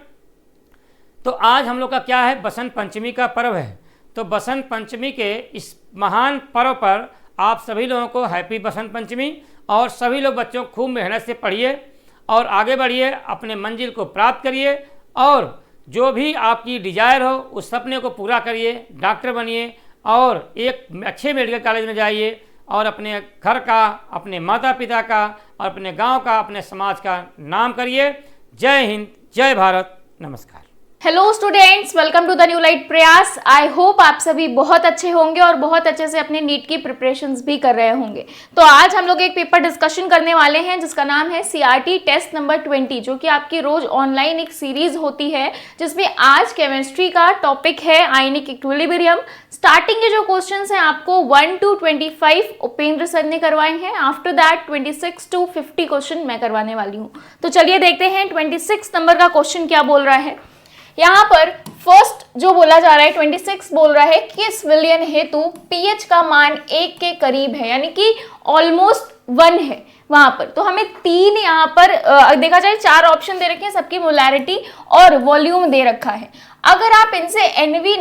तो आज हम लोग का क्या है, बसंत पंचमी का पर्व है। तो बसंत पंचमी के इस महान पर्व पर आप सभी लोगों को हैप्पी बसंत पंचमी, और सभी लोग बच्चों खूब मेहनत से पढ़िए और आगे बढ़िए, अपने मंजिल को प्राप्त करिए, और जो भी आपकी डिजायर हो उस सपने को पूरा करिए, डॉक्टर बनिए और एक अच्छे मेडिकल कॉलेज में जाइए, और अपने घर का, अपने माता पिता का और अपने गांव का, अपने समाज का नाम करिए। जय हिंद, जय भारत, नमस्कार। Hello students, welcome to the new light Prayas. I hope आप सभी बहुत अच्छे होंगे और बहुत अच्छे से अपने नीट की प्रिपरेशंस भी कर रहे होंगे। तो आज हम लोग एक पेपर डिस्कशन करने वाले हैं जिसका नाम है CRT टेस्ट नंबर 20, जो कि आपकी रोज ऑनलाइन एक सीरीज होती है, जिसमें आज केमिस्ट्री का टॉपिक है आयनिक इक्विलिब्रियम। स्टार्टिंग के जो क्वेश्चंस हैं आपको 1 to 25 उपेंद्र सर ने करवाए हैं। आफ्टर दैट 26 to 50 क्वेश्चन मैं करवाने वाली हूँ। तो चलिए देखते हैं 26 नंबर का क्वेश्चन क्या बोल रहा है। यहाँ पर फर्स्ट जो बोला जा रहा है 26 बोल रहा है किस विलयन हेतु pH का मान 1 के करीब है, यानी कि ऑलमोस्ट 1 है वहां पर। तो हमें 3 यहाँ पर देखा जाए 4 ऑप्शन दे रखे हैं, सबकी मोलैरिटी और वॉल्यूम दे रखा है। अगर आप इनसे NV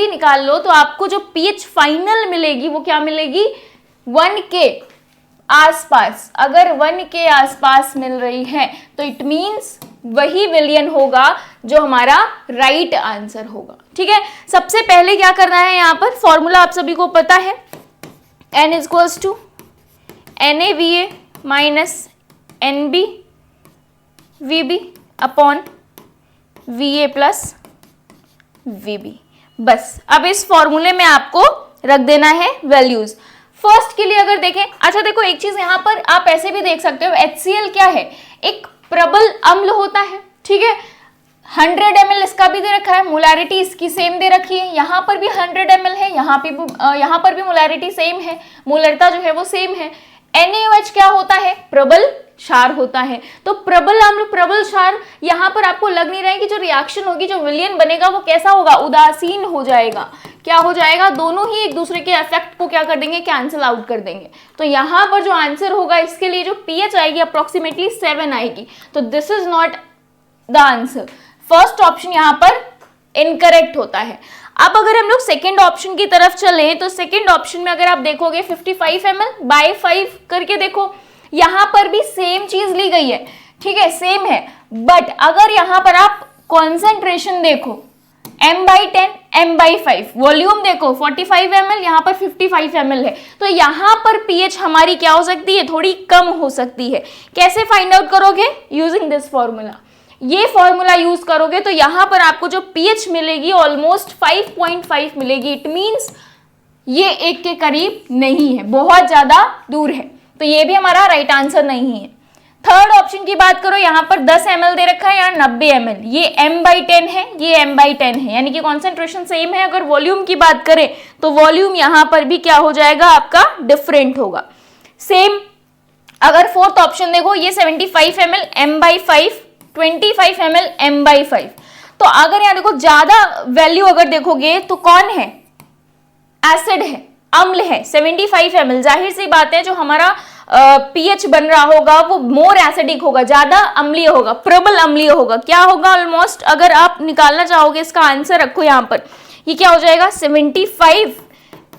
निकाल लो तो आपको जो pH फाइनल मिलेगी वो क्या मिलेगी, 1 के आसपास। अगर 1 के आसपास मिल रही है तो इट मीन्स वही विलयन होगा जो हमारा राइट आंसर होगा। ठीक है, सबसे पहले क्या करना है, यहाँ पर फॉर्मूला आप सभी को पता है, N equals to NaVA minus NbVb upon Va plus Vb। बस अब इस फॉर्मूले में आपको रख देना है वैल्यूज। फर्स्ट के लिए अगर देखें, अच्छा देखो एक चीज यहाँ पर आप ऐसे भी देख सकते हो, HCl क्या है, एक प्रबल अम्ल होता है। ठीक है, 100 ml इसका भी दे रखा है, मोलैरिटी इसकी सेम दे रखी है, यहाँ पर भी 100 ml है, यहाँ पर भी मोलैरिटी सेम है, मोलरता जो है वो सेम है। NaOH क्या होता है, प्रबल क्षार होता है। तो प्रबल अम्ल प्रबल क्षार, यहाँ पर आपको लग नहीं रहा है कि जो रिएक्शन होगी, जो विलयन बनेगा वो कैसा होगा, उदासीन हो जाएगा। क्या हो जाएगा, दोनों ही एक दूसरे के इफेक्ट को क्या कर देंगे, कैंसिल आउट कर देंगे। तो यहाँ पर जो आंसर होगा इसके लिए जो pH आएगी अप्रोक्सीमेटली 7 आएगी। तो this is not the answer. First option यहाँ पर इनकरेक्ट होता है। अब अगर हम लोग सेकेंड ऑप्शन की तरफ चले तो सेकेंड ऑप्शन में अगर आप देखोगे 55 ml बाय 5 करके देखो, यहाँ पर भी सेम चीज ली गई है। ठीक है, सेम है, बट अगर यहाँ पर आप कॉन्सेंट्रेशन देखो m/10 m/5, वॉल्यूम देखो 45 ml, यहाँ पर 55 ml है, तो यहाँ पर pH हमारी क्या हो सकती है, थोड़ी कम हो सकती है। कैसे फाइंड आउट करोगे, यूजिंग दिस फॉर्मूला। ये फॉर्मूला यूज करोगे तो यहाँ पर आपको जो pH मिलेगी ऑलमोस्ट 5.5 मिलेगी। इट मीन्स ये 1 के करीब नहीं है, बहुत ज्यादा दूर है। तो ये भी हमारा राइट आंसर नहीं है। थर्ड ऑप्शन की बात करो, यहाँ पर 10 ml दे रखा है, यहाँ 90 ml, ये m/10 है, ये m/10 है, यानी कि कॉन्सेंट्रेशन सेम है। अगर वॉल्यूम की बात करें तो वॉल्यूम यहाँ पर भी क्या हो जाएगा, आपका डिफरेंट होगा। सेम अगर फोर्थ ऑप्शन देखो, ये 75 ml m/5, 25 ml m/5। तो अगर यहाँ देखो ज्यादा वैल्यू अगर देखोगे तो कौन है, एसिड है, अम्ल है। 75 ml, जाहिर सी बात है जो हमारा pH बन रहा होगा वो मोर एसिडिक होगा, ज्यादा अम्लीय होगा, प्रबल अम्लीय होगा। क्या होगा ऑलमोस्ट, अगर आप निकालना चाहोगे इसका आंसर रखो यहाँ पर, ये क्या हो जाएगा 75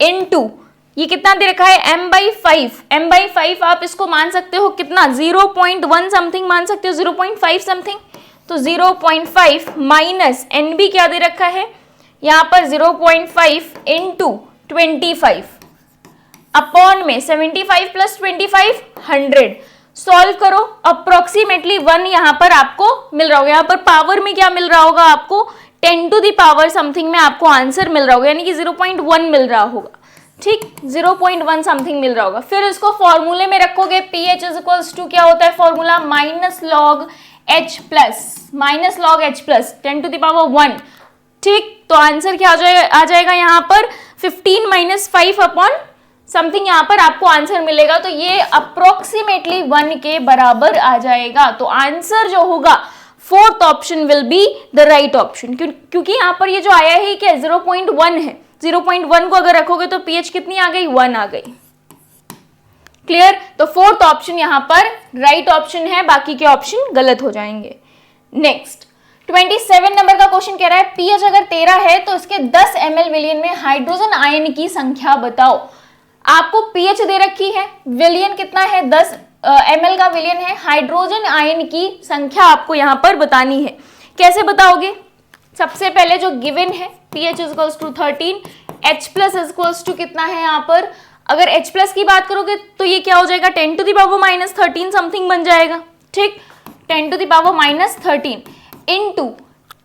इंटू ये कितना दे रखा है m/5, m/5 आप इसको मान सकते हो कितना, 0.1 समथिंग मान सकते हो, 0.5 समथिंग। तो 0.5 माइनस NB क्या दे रखा है यहाँ पर 0.5 इंटू 25 अपॉन में 75 प्लस 25 100। सॉल्व करो, अप्रोक्सीमेटली 1 यहाँ पर आपको मिल रहा होगा। यहाँ पर पावर में क्या मिल रहा होगा आपको, 10 टू द पावर समथिंग में आपको आंसर मिल रहा होगा, यानी कि 0.1 मिल रहा होगा। ठीक, 0.1 समथिंग मिल रहा होगा। फिर इसको फॉर्मूले में रखोगे, pH इज इक्वल्स टू क्या होता है formula, minus log H plus minus log H plus 10 to the power 1। ठीक, तो आंसर क्या आ जाएगा यहाँ पर 15 माइनस 5 अपॉन समथिंग, यहाँ पर आपको आंसर मिलेगा तो ये अप्रोक्सीमेटली 1 के बराबर आ जाएगा। तो आंसर जो होगा fourth option will be the right option, क्योंकि यहाँ पर ये जो आया है क्या 0.1 है, 0.1 को अगर रखोगे तो pH कितनी आ गई 1 आ गई। क्लियर, तो फोर्थ ऑप्शन यहाँ पर राइट ऑप्शन है, बाकी के ऑप्शन गलत हो जाएंगे। नेक्स्ट 27 नंबर का क्वेश्चन कह रहा है pH अगर 13 है तो इसके 10 ml विलियन में हाइड्रोजन आयन की संख्या बताओ। आपको pH दे रखी है, विलियन कितना है 10 ml का विलियन है, हाइड्रोजन आयन की संख्या आपको यहाँ पर बतानी है। कैसे बताओगे? सबसे पहले जो गिवन है pH equals to 13, H plus equals to कितना है यहाँ पर, अगर H प्लस की बात करोगे तो ये क्या हो जाएगा 10 to the power minus 13 something बन जाएगा। ठीक, 10 to the power minus 13 into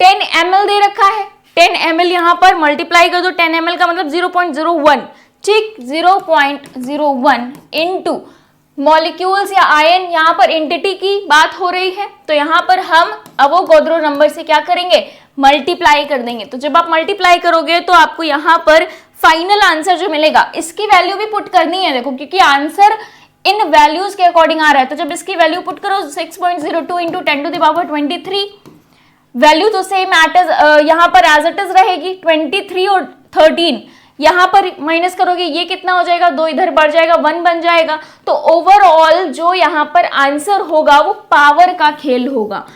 10 ml दे रखा है, 10 ml यहाँ पर मल्टीप्लाई कर दो, 10 ml का मतलब 0.01। ठीक, 0.01 इंटू मॉलिक्यूल्स या आयन, यहाँ पर एंटिटी की बात हो रही है तो यहाँ पर हम अवोगाद्रो नंबर से क्या करेंगे मल्टीप्लाई कर देंगे। तो जब आप मल्टीप्लाई करोगे तो आपको यहाँ पर फाइनल आंसर जो मिलेगा इसकी वैल्यू भी पुट करनी है, देखो क्योंकि आंसर इन वैल्यूज के अकॉर्डिंग आ रहा है। तो जब इसकी वैल्यू पुट करो 6.02 into 10 to the power 23, value तो सेम यहाँ पर एज इट इज रहेगी 23 और 13, यहाँ पर माइनस करोगे ये कितना हो जाएगा 2 इधर बढ़ जाएगा 1 बन जाएगा। तो ओवरऑल जो यहाँ पर आंसर होगा वो पावर का खेल होगा,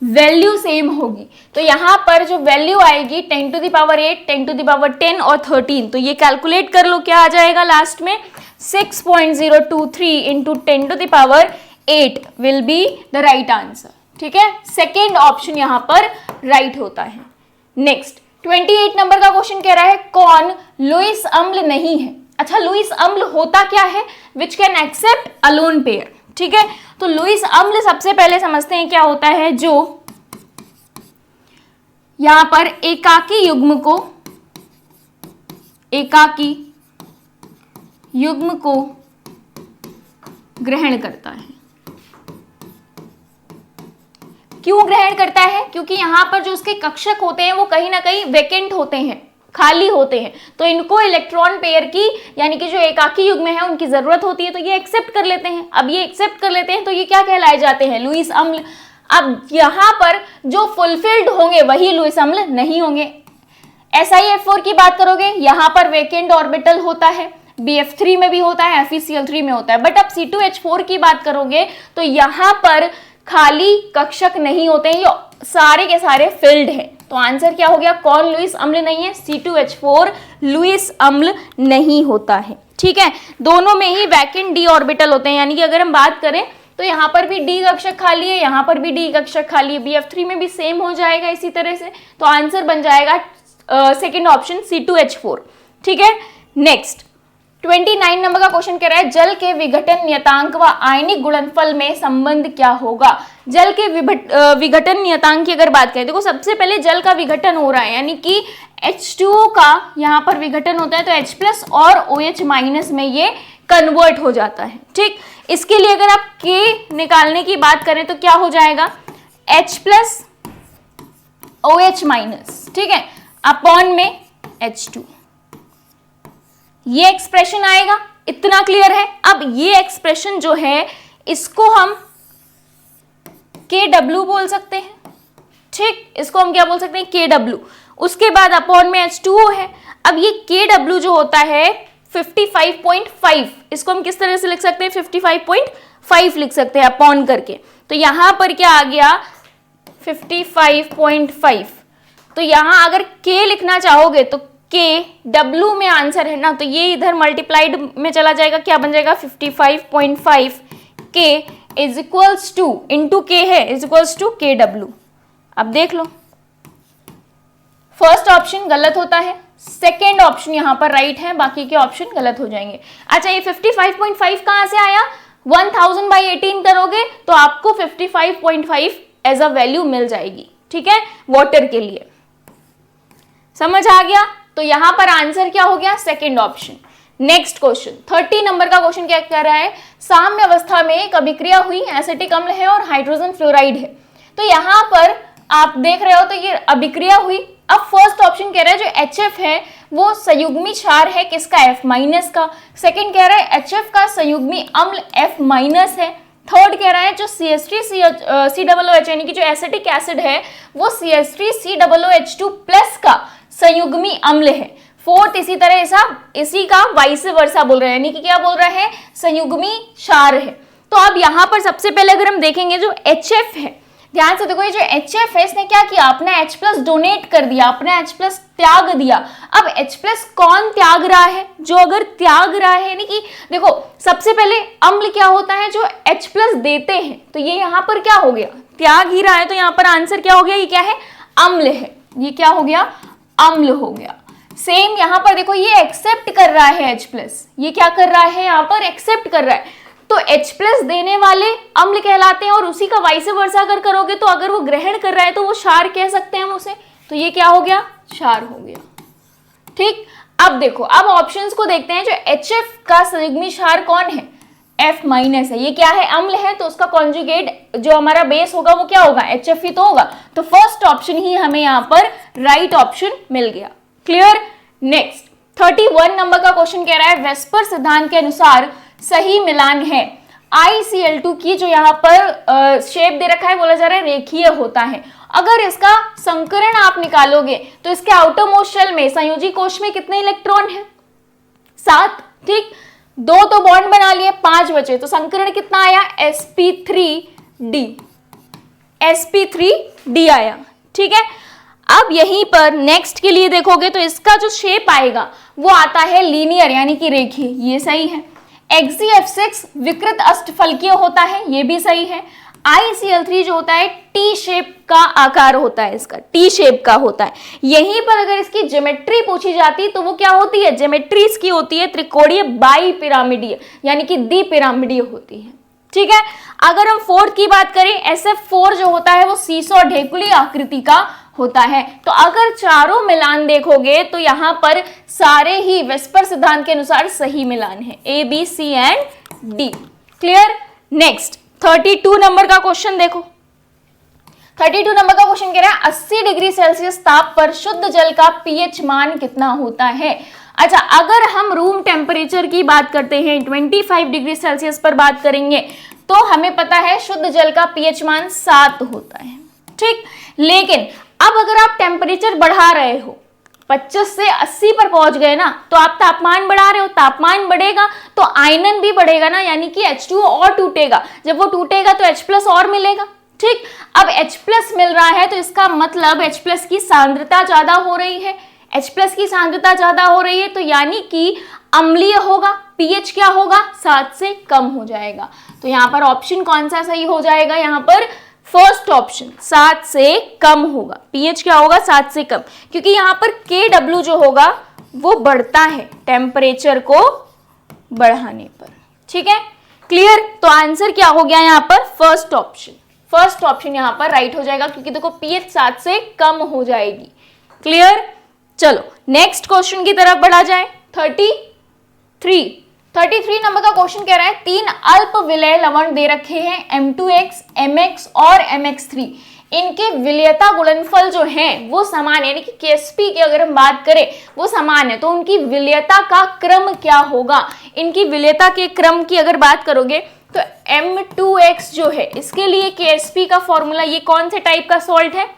वैल्यू सेम होगी। तो यहाँ पर जो वैल्यू आएगी 10 to the power 8, 10 to the power 10 और 13, तो ये कैलकुलेट कर लो क्या आ जाएगा लास्ट में 6.023 into 10 to the power 8 will be the right answer. ठीक है, सेकेंड ऑप्शन यहाँ पर राइट होता है। नेक्स्ट 28 नंबर का क्वेश्चन कह रहा है कौन लुईस अम्ल नहीं है। अच्छा, लुईस अम्ल होता क्या है, which can accept a lone pair. ठीक है, तो लुईस अम्ल सबसे पहले समझते हैं क्या होता है, जो यहां पर एकाकी युग्म को ग्रहण करता है। क्यों ग्रहण करता है? क्योंकि यहाँ पर जो उसके कक्षक होते हैं वो कहीं ना कहीं वेकेंट होते हैं, खाली होते हैं, तो इनको इलेक्ट्रॉन पेयर की यानी कि जो एकाकी युग्म है उनकी जरूरत होती है, तो ये एक्सेप्ट कर लेते हैं। अब ये एक्सेप्ट कर लेते हैं तो ये क्या कहलाए जाते हैं लुईस अम्ल। अब यहाँ पर जो फुलफिल्ड होंगे वही लुईस अम्ल नहीं होंगे। SiF4 की बात करोगे यहाँ पर वेकेंट ऑर्बिटल होता है, BF3 में भी होता है, FeCl3 में होता है, बट अब C2H4 की बात करोगे तो यहाँ पर खाली कक्षक नहीं होते हैं, ये सारे के सारे फिल्ड हैं। तो आंसर क्या हो गया, कौन लुईस अम्ल नहीं है, C2H4 लुईस अम्ल नहीं होता है। ठीक है, दोनों में ही वैकेंट d ऑर्बिटल होते हैं, यानी कि अगर हम बात करें तो यहाँ पर भी d कक्षक खाली है, यहाँ पर भी d कक्षक खाली है, BF3 में भी सेम हो जाएगा इसी तरह से। तो आंसर बन जाएगा सेकेंड ऑप्शन C2H4। ठीक है, नेक्स्ट 29 नंबर का क्वेश्चन कह रहा है जल के विघटन नियतांक व आयनिक गुणनफल में संबंध क्या होगा। जल के विघटन नियतांक की अगर बात करें, देखो सबसे पहले जल का विघटन हो रहा है, यानी कि H2O का यहाँ पर विघटन होता है तो H प्लस और OH माइनस में ये कन्वर्ट हो जाता है। ठीक, इसके लिए अगर आप K निकालने की बात करें तो क्या हो जाएगा H प्लस OH माइनस, ठीक है, अपॉन में H2, ये एक्सप्रेशन आएगा। इतना क्लियर है। अब ये एक्सप्रेशन जो है इसको हम KW बोल सकते हैं। ठीक, इसको हम क्या बोल सकते हैं KW। उसके बाद अपॉन में H2O है। अब ये KW जो होता है 55.5, इसको हम किस तरह से लिख सकते हैं 55.5 लिख सकते हैं अपॉन करके। तो यहां पर क्या आ गया 55.5। तो यहां अगर K लिखना चाहोगे तो KW में आंसर है ना, तो ये इधर मल्टीप्लाइड में चला जाएगा, क्या बन जाएगा 55.5 K is equals two into K है इज इक्वल्स टू KW। अब देख लो फर्स्ट ऑप्शन गलत होता है, सेकेंड ऑप्शन यहाँ पर राइट है, बाकी के ऑप्शन गलत हो जाएंगे। अच्छा, ये 55.5 कहाँ से आया, 1000/18 करोगे तो आपको 55.5 एज अ वैल्यू मिल जाएगी। ठीक है, वाटर के लिए समझ आ गया। तो यहां पर आंसर क्या हो गया second option. Next question 30 number का क्वेश्चन क्या कह रहा है, साम्य अवस्था में एक अभिक्रिया हुई, एसिटिक अम्ल है और हाइड्रोजन फ्लोराइड है। तो यहाँ पर आप देख रहे हो तो ये अभिक्रिया हुई। अब फर्स्ट ऑप्शन कह रहा है जो HF है वो संयुग्मी क्षार है किसका, F- का। सेकंड कह रहा है HF का संयुग्मी अम्ल F- है। थर्ड कह रहा है जो CH3COOH यानी कि जो एसिटिक एसिड है वो CH3COOH2+ का संयुग्मी अम्ल है। फोर्थ इसी तरह इसी का वाइस वर्सा बोल रहे हैं, यानी कि क्या बोल रहा है, संयुग्मी क्षार है। तो अब यहाँ पर सबसे पहले अगर हम देखेंगे जो HF है, ध्यान से देखो, ये जो HF है इसने क्या किया, अपना H+ डोनेट कर दिया, अपना H+ त्याग दिया। अब H+ कौन त्याग रहा है, जो अगर त्याग रहा है, यानी कि देखो सबसे पहले अम्ल क्या होता है, जो H+ देते हैं, तो ये यहाँ पर क्या हो गया, त्याग ही रहा है, तो यहाँ पर आंसर क्या हो गया, ये क्या है, अम्ल है। ये क्या हो गया, अम्ल हो गया। सेम यहाँ पर देखो ये एक्सेप्ट कर रहा है H+, ये क्या कर रहा है, यहाँ पर एक्सेप्ट कर रहा है, तो H+ देने वाले अम्ल कहलाते हैं। और उसी का वाइस वर्सा अगर करोगे तो अगर वो ग्रहण कर रहा है तो वो क्षार कह सकते हैं हम उसे, तो ये क्या हो गया, क्षार हो गया। ठीक, अब देखो, अब ऑप्शंस को देखते हैं। जो HF का संयुग्मी क्षार कौन है, F- है। ये क्या है, अम्ल है, तो उसका कॉन्जुगेट जो हमारा बेस होगा वो क्या होगा, HF ही तो होगा। तो फर्स्ट ऑप्शन ही हमें यहाँ पर राइट ऑप्शन मिल गया। क्लियर। नेक्स्ट 31 नंबर का क्वेश्चन कह रहा है वेस्पर सिद्धांत के अनुसार सही मिलान है ICl2 की, जो यहाँ पर शेप दे रखा है, बोला जा रहा है रेखीय होता है। अगर इसका संकरण आप निकालोगे तो इसके आउटरमोस्ट शेल में संयोजी कोश में कितने इलेक्ट्रॉन है, 7। ठीक, 2 तो बॉन्ड बना लिए, 5 बचे, तो संकरण कितना आया, sp3d आया। ठीक है, अब यहीं पर नेक्स्ट के लिए देखोगे तो इसका जो शेप आएगा वो आता है लीनियर, यानी कि रेखीय, ये सही है। XeF6 विकृत अष्टफलकीय होता है, ये भी सही है। ICl3 जो होता है टी शेप का आकार होता है, इसका टी शेप का होता है। यहीं पर अगर इसकी ज्योमेट्री पूछी जाती तो वो क्या होती है, ज्योमेट्री इसकी होती है त्रिकोणीय बाईपिरामिडीय, यानी कि द्विपिरामिडीय होती है। ठीक है, अगर हम फोर्थ की बात करें, SF4 जो होता है वो सीसो ढेकुली आकृति का होता है। तो अगर चारों मिलान देखोगे तो यहाँ पर सारे ही वेस्पर सिद्धांत के अनुसार सही मिलान है, A, B, C and D। Clear. Next 32 number का क्वेश्चन देखो। 32 नंबर का क्वेश्चन कह रहा है 80 डिग्री सेल्सियस ताप पर शुद्ध जल का pH मान कितना होता है। अच्छा, अगर हम रूम टेम्परेचर की बात करते हैं, 25 डिग्री सेल्सियस पर बात करेंगे, तो हमें पता है शुद्ध जल का pH मान 7 होता है। ठीक, लेकिन अब अगर आप टेम्परेचर बढ़ा रहे हो, 25 से 80 पर पहुंच गए ना, तो आप तापमान बढ़ा रहे हो, तापमान बढ़ेगा तो आयनन भी बढ़ेगा ना, यानी कि H2O और टूटेगा। जब वो टूटेगा तो H+ और मिलेगा। ठीक, अब H+ मिल रहा है तो इसका मतलब H+ की सांद्रता ज्यादा हो रही है, H+ की सांद्रता ज्यादा हो रही है, तो यानी कि अम्लीय होगा, pH क्या होगा, 7 से कम हो जाएगा। तो यहाँ पर ऑप्शन कौन सा सही हो जाएगा, यहाँ पर फर्स्ट ऑप्शन 7 से कम होगा। pH क्या होगा, 7 से कम, क्योंकि यहाँ पर Kw जो होगा वो बढ़ता है टेम्परेचर को बढ़ाने पर। ठीक है, क्लियर। तो आंसर क्या हो गया यहाँ पर, फर्स्ट ऑप्शन। फर्स्ट ऑप्शन यहाँ पर राइट हो जाएगा, क्योंकि देखो pH 7 से कम हो जाएगी। क्लियर। चलो नेक्स्ट क्वेश्चन की तरफ बढ़ा जाए। 33 नंबर का क्वेश्चन कह रहा है 3 अल्प विलय लवण दे रखे हैं M2X, MX और MX3। इनके विलयता गुणनफल जो हैं वो समान है, यानी कि KSP की अगर हम बात करें वो समान है, तो उनकी विलयता का क्रम क्या होगा। इनकी विलयता के क्रम की अगर बात करोगे तो M2X जो है इसके लिए KSP का फॉर्मूला, ये कौन से टाइप का सॉल्ट है,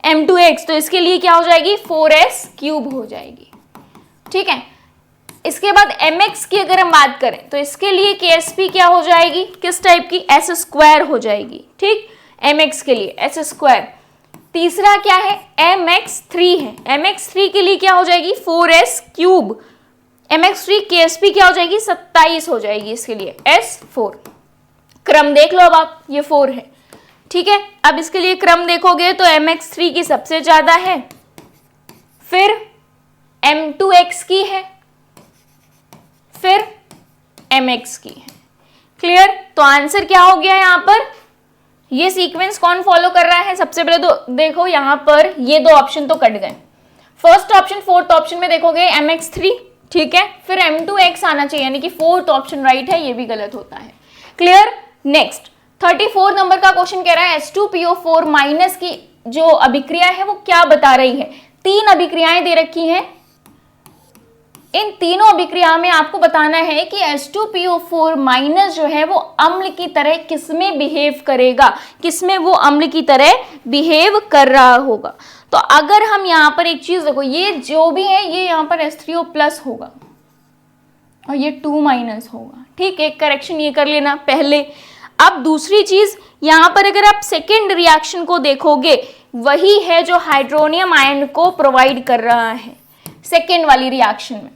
M2X, तो इसके लिए क्या हो जाएगी, 4s³ हो जाएगी। ठीक है, इसके बाद MX की अगर हम बात करें तो इसके लिए KSP क्या हो जाएगी, किस टाइप की, S² हो जाएगी। ठीक, MX के लिए S²। तीसरा क्या है, MX3 है, MX3 के लिए क्या हो जाएगी, 4s³। MX3 KSP क्या हो जाएगी, 27 हो जाएगी, इसके लिए S4। क्रम देख लो अब आप, ये 4 है। ठीक है, अब इसके लिए क्रम देखोगे तो MX3 की सबसे ज्यादा है, फिर M2X की है, फिर MX की है। क्लियर। तो आंसर क्या हो गया यहाँ पर, ये सीक्वेंस कौन फॉलो कर रहा है, सबसे पहले तो देखो यहाँ पर ये 2 ऑप्शन तो कट गए। फर्स्ट ऑप्शन फोर्थ ऑप्शन में देखोगे MX3, ठीक है, फिर M2X आना चाहिए, यानी कि फोर्थ ऑप्शन राइट है, ये भी गलत होता है। क्लियर। नेक्स्ट 34 नंबर का क्वेश्चन कह रहा है H2PO4 माइनस की जो अभिक्रिया है वो क्या बता रही है। 3 अभिक्रियाएं दे रखी हैं, इन तीनों अभिक्रिया में आपको बताना है कि H2PO4 माइनस जो है वो अम्ल की तरह किसमें बिहेव करेगा, किसमें वो अम्ल की तरह बिहेव कर रहा होगा। तो अगर हम यहाँ पर एक चीज देखो, ये जो भी है ये यहाँ पर H3O प्लस होगा और ये 2 माइनस होगा। ठीक है, करेक्शन ये कर लेना पहले। अब दूसरी चीज यहाँ पर अगर आप सेकेंड रिएक्शन को देखोगे, वही है जो हाइड्रोनियम आयन को प्रोवाइड कर रहा है सेकेंड वाली रिएक्शन में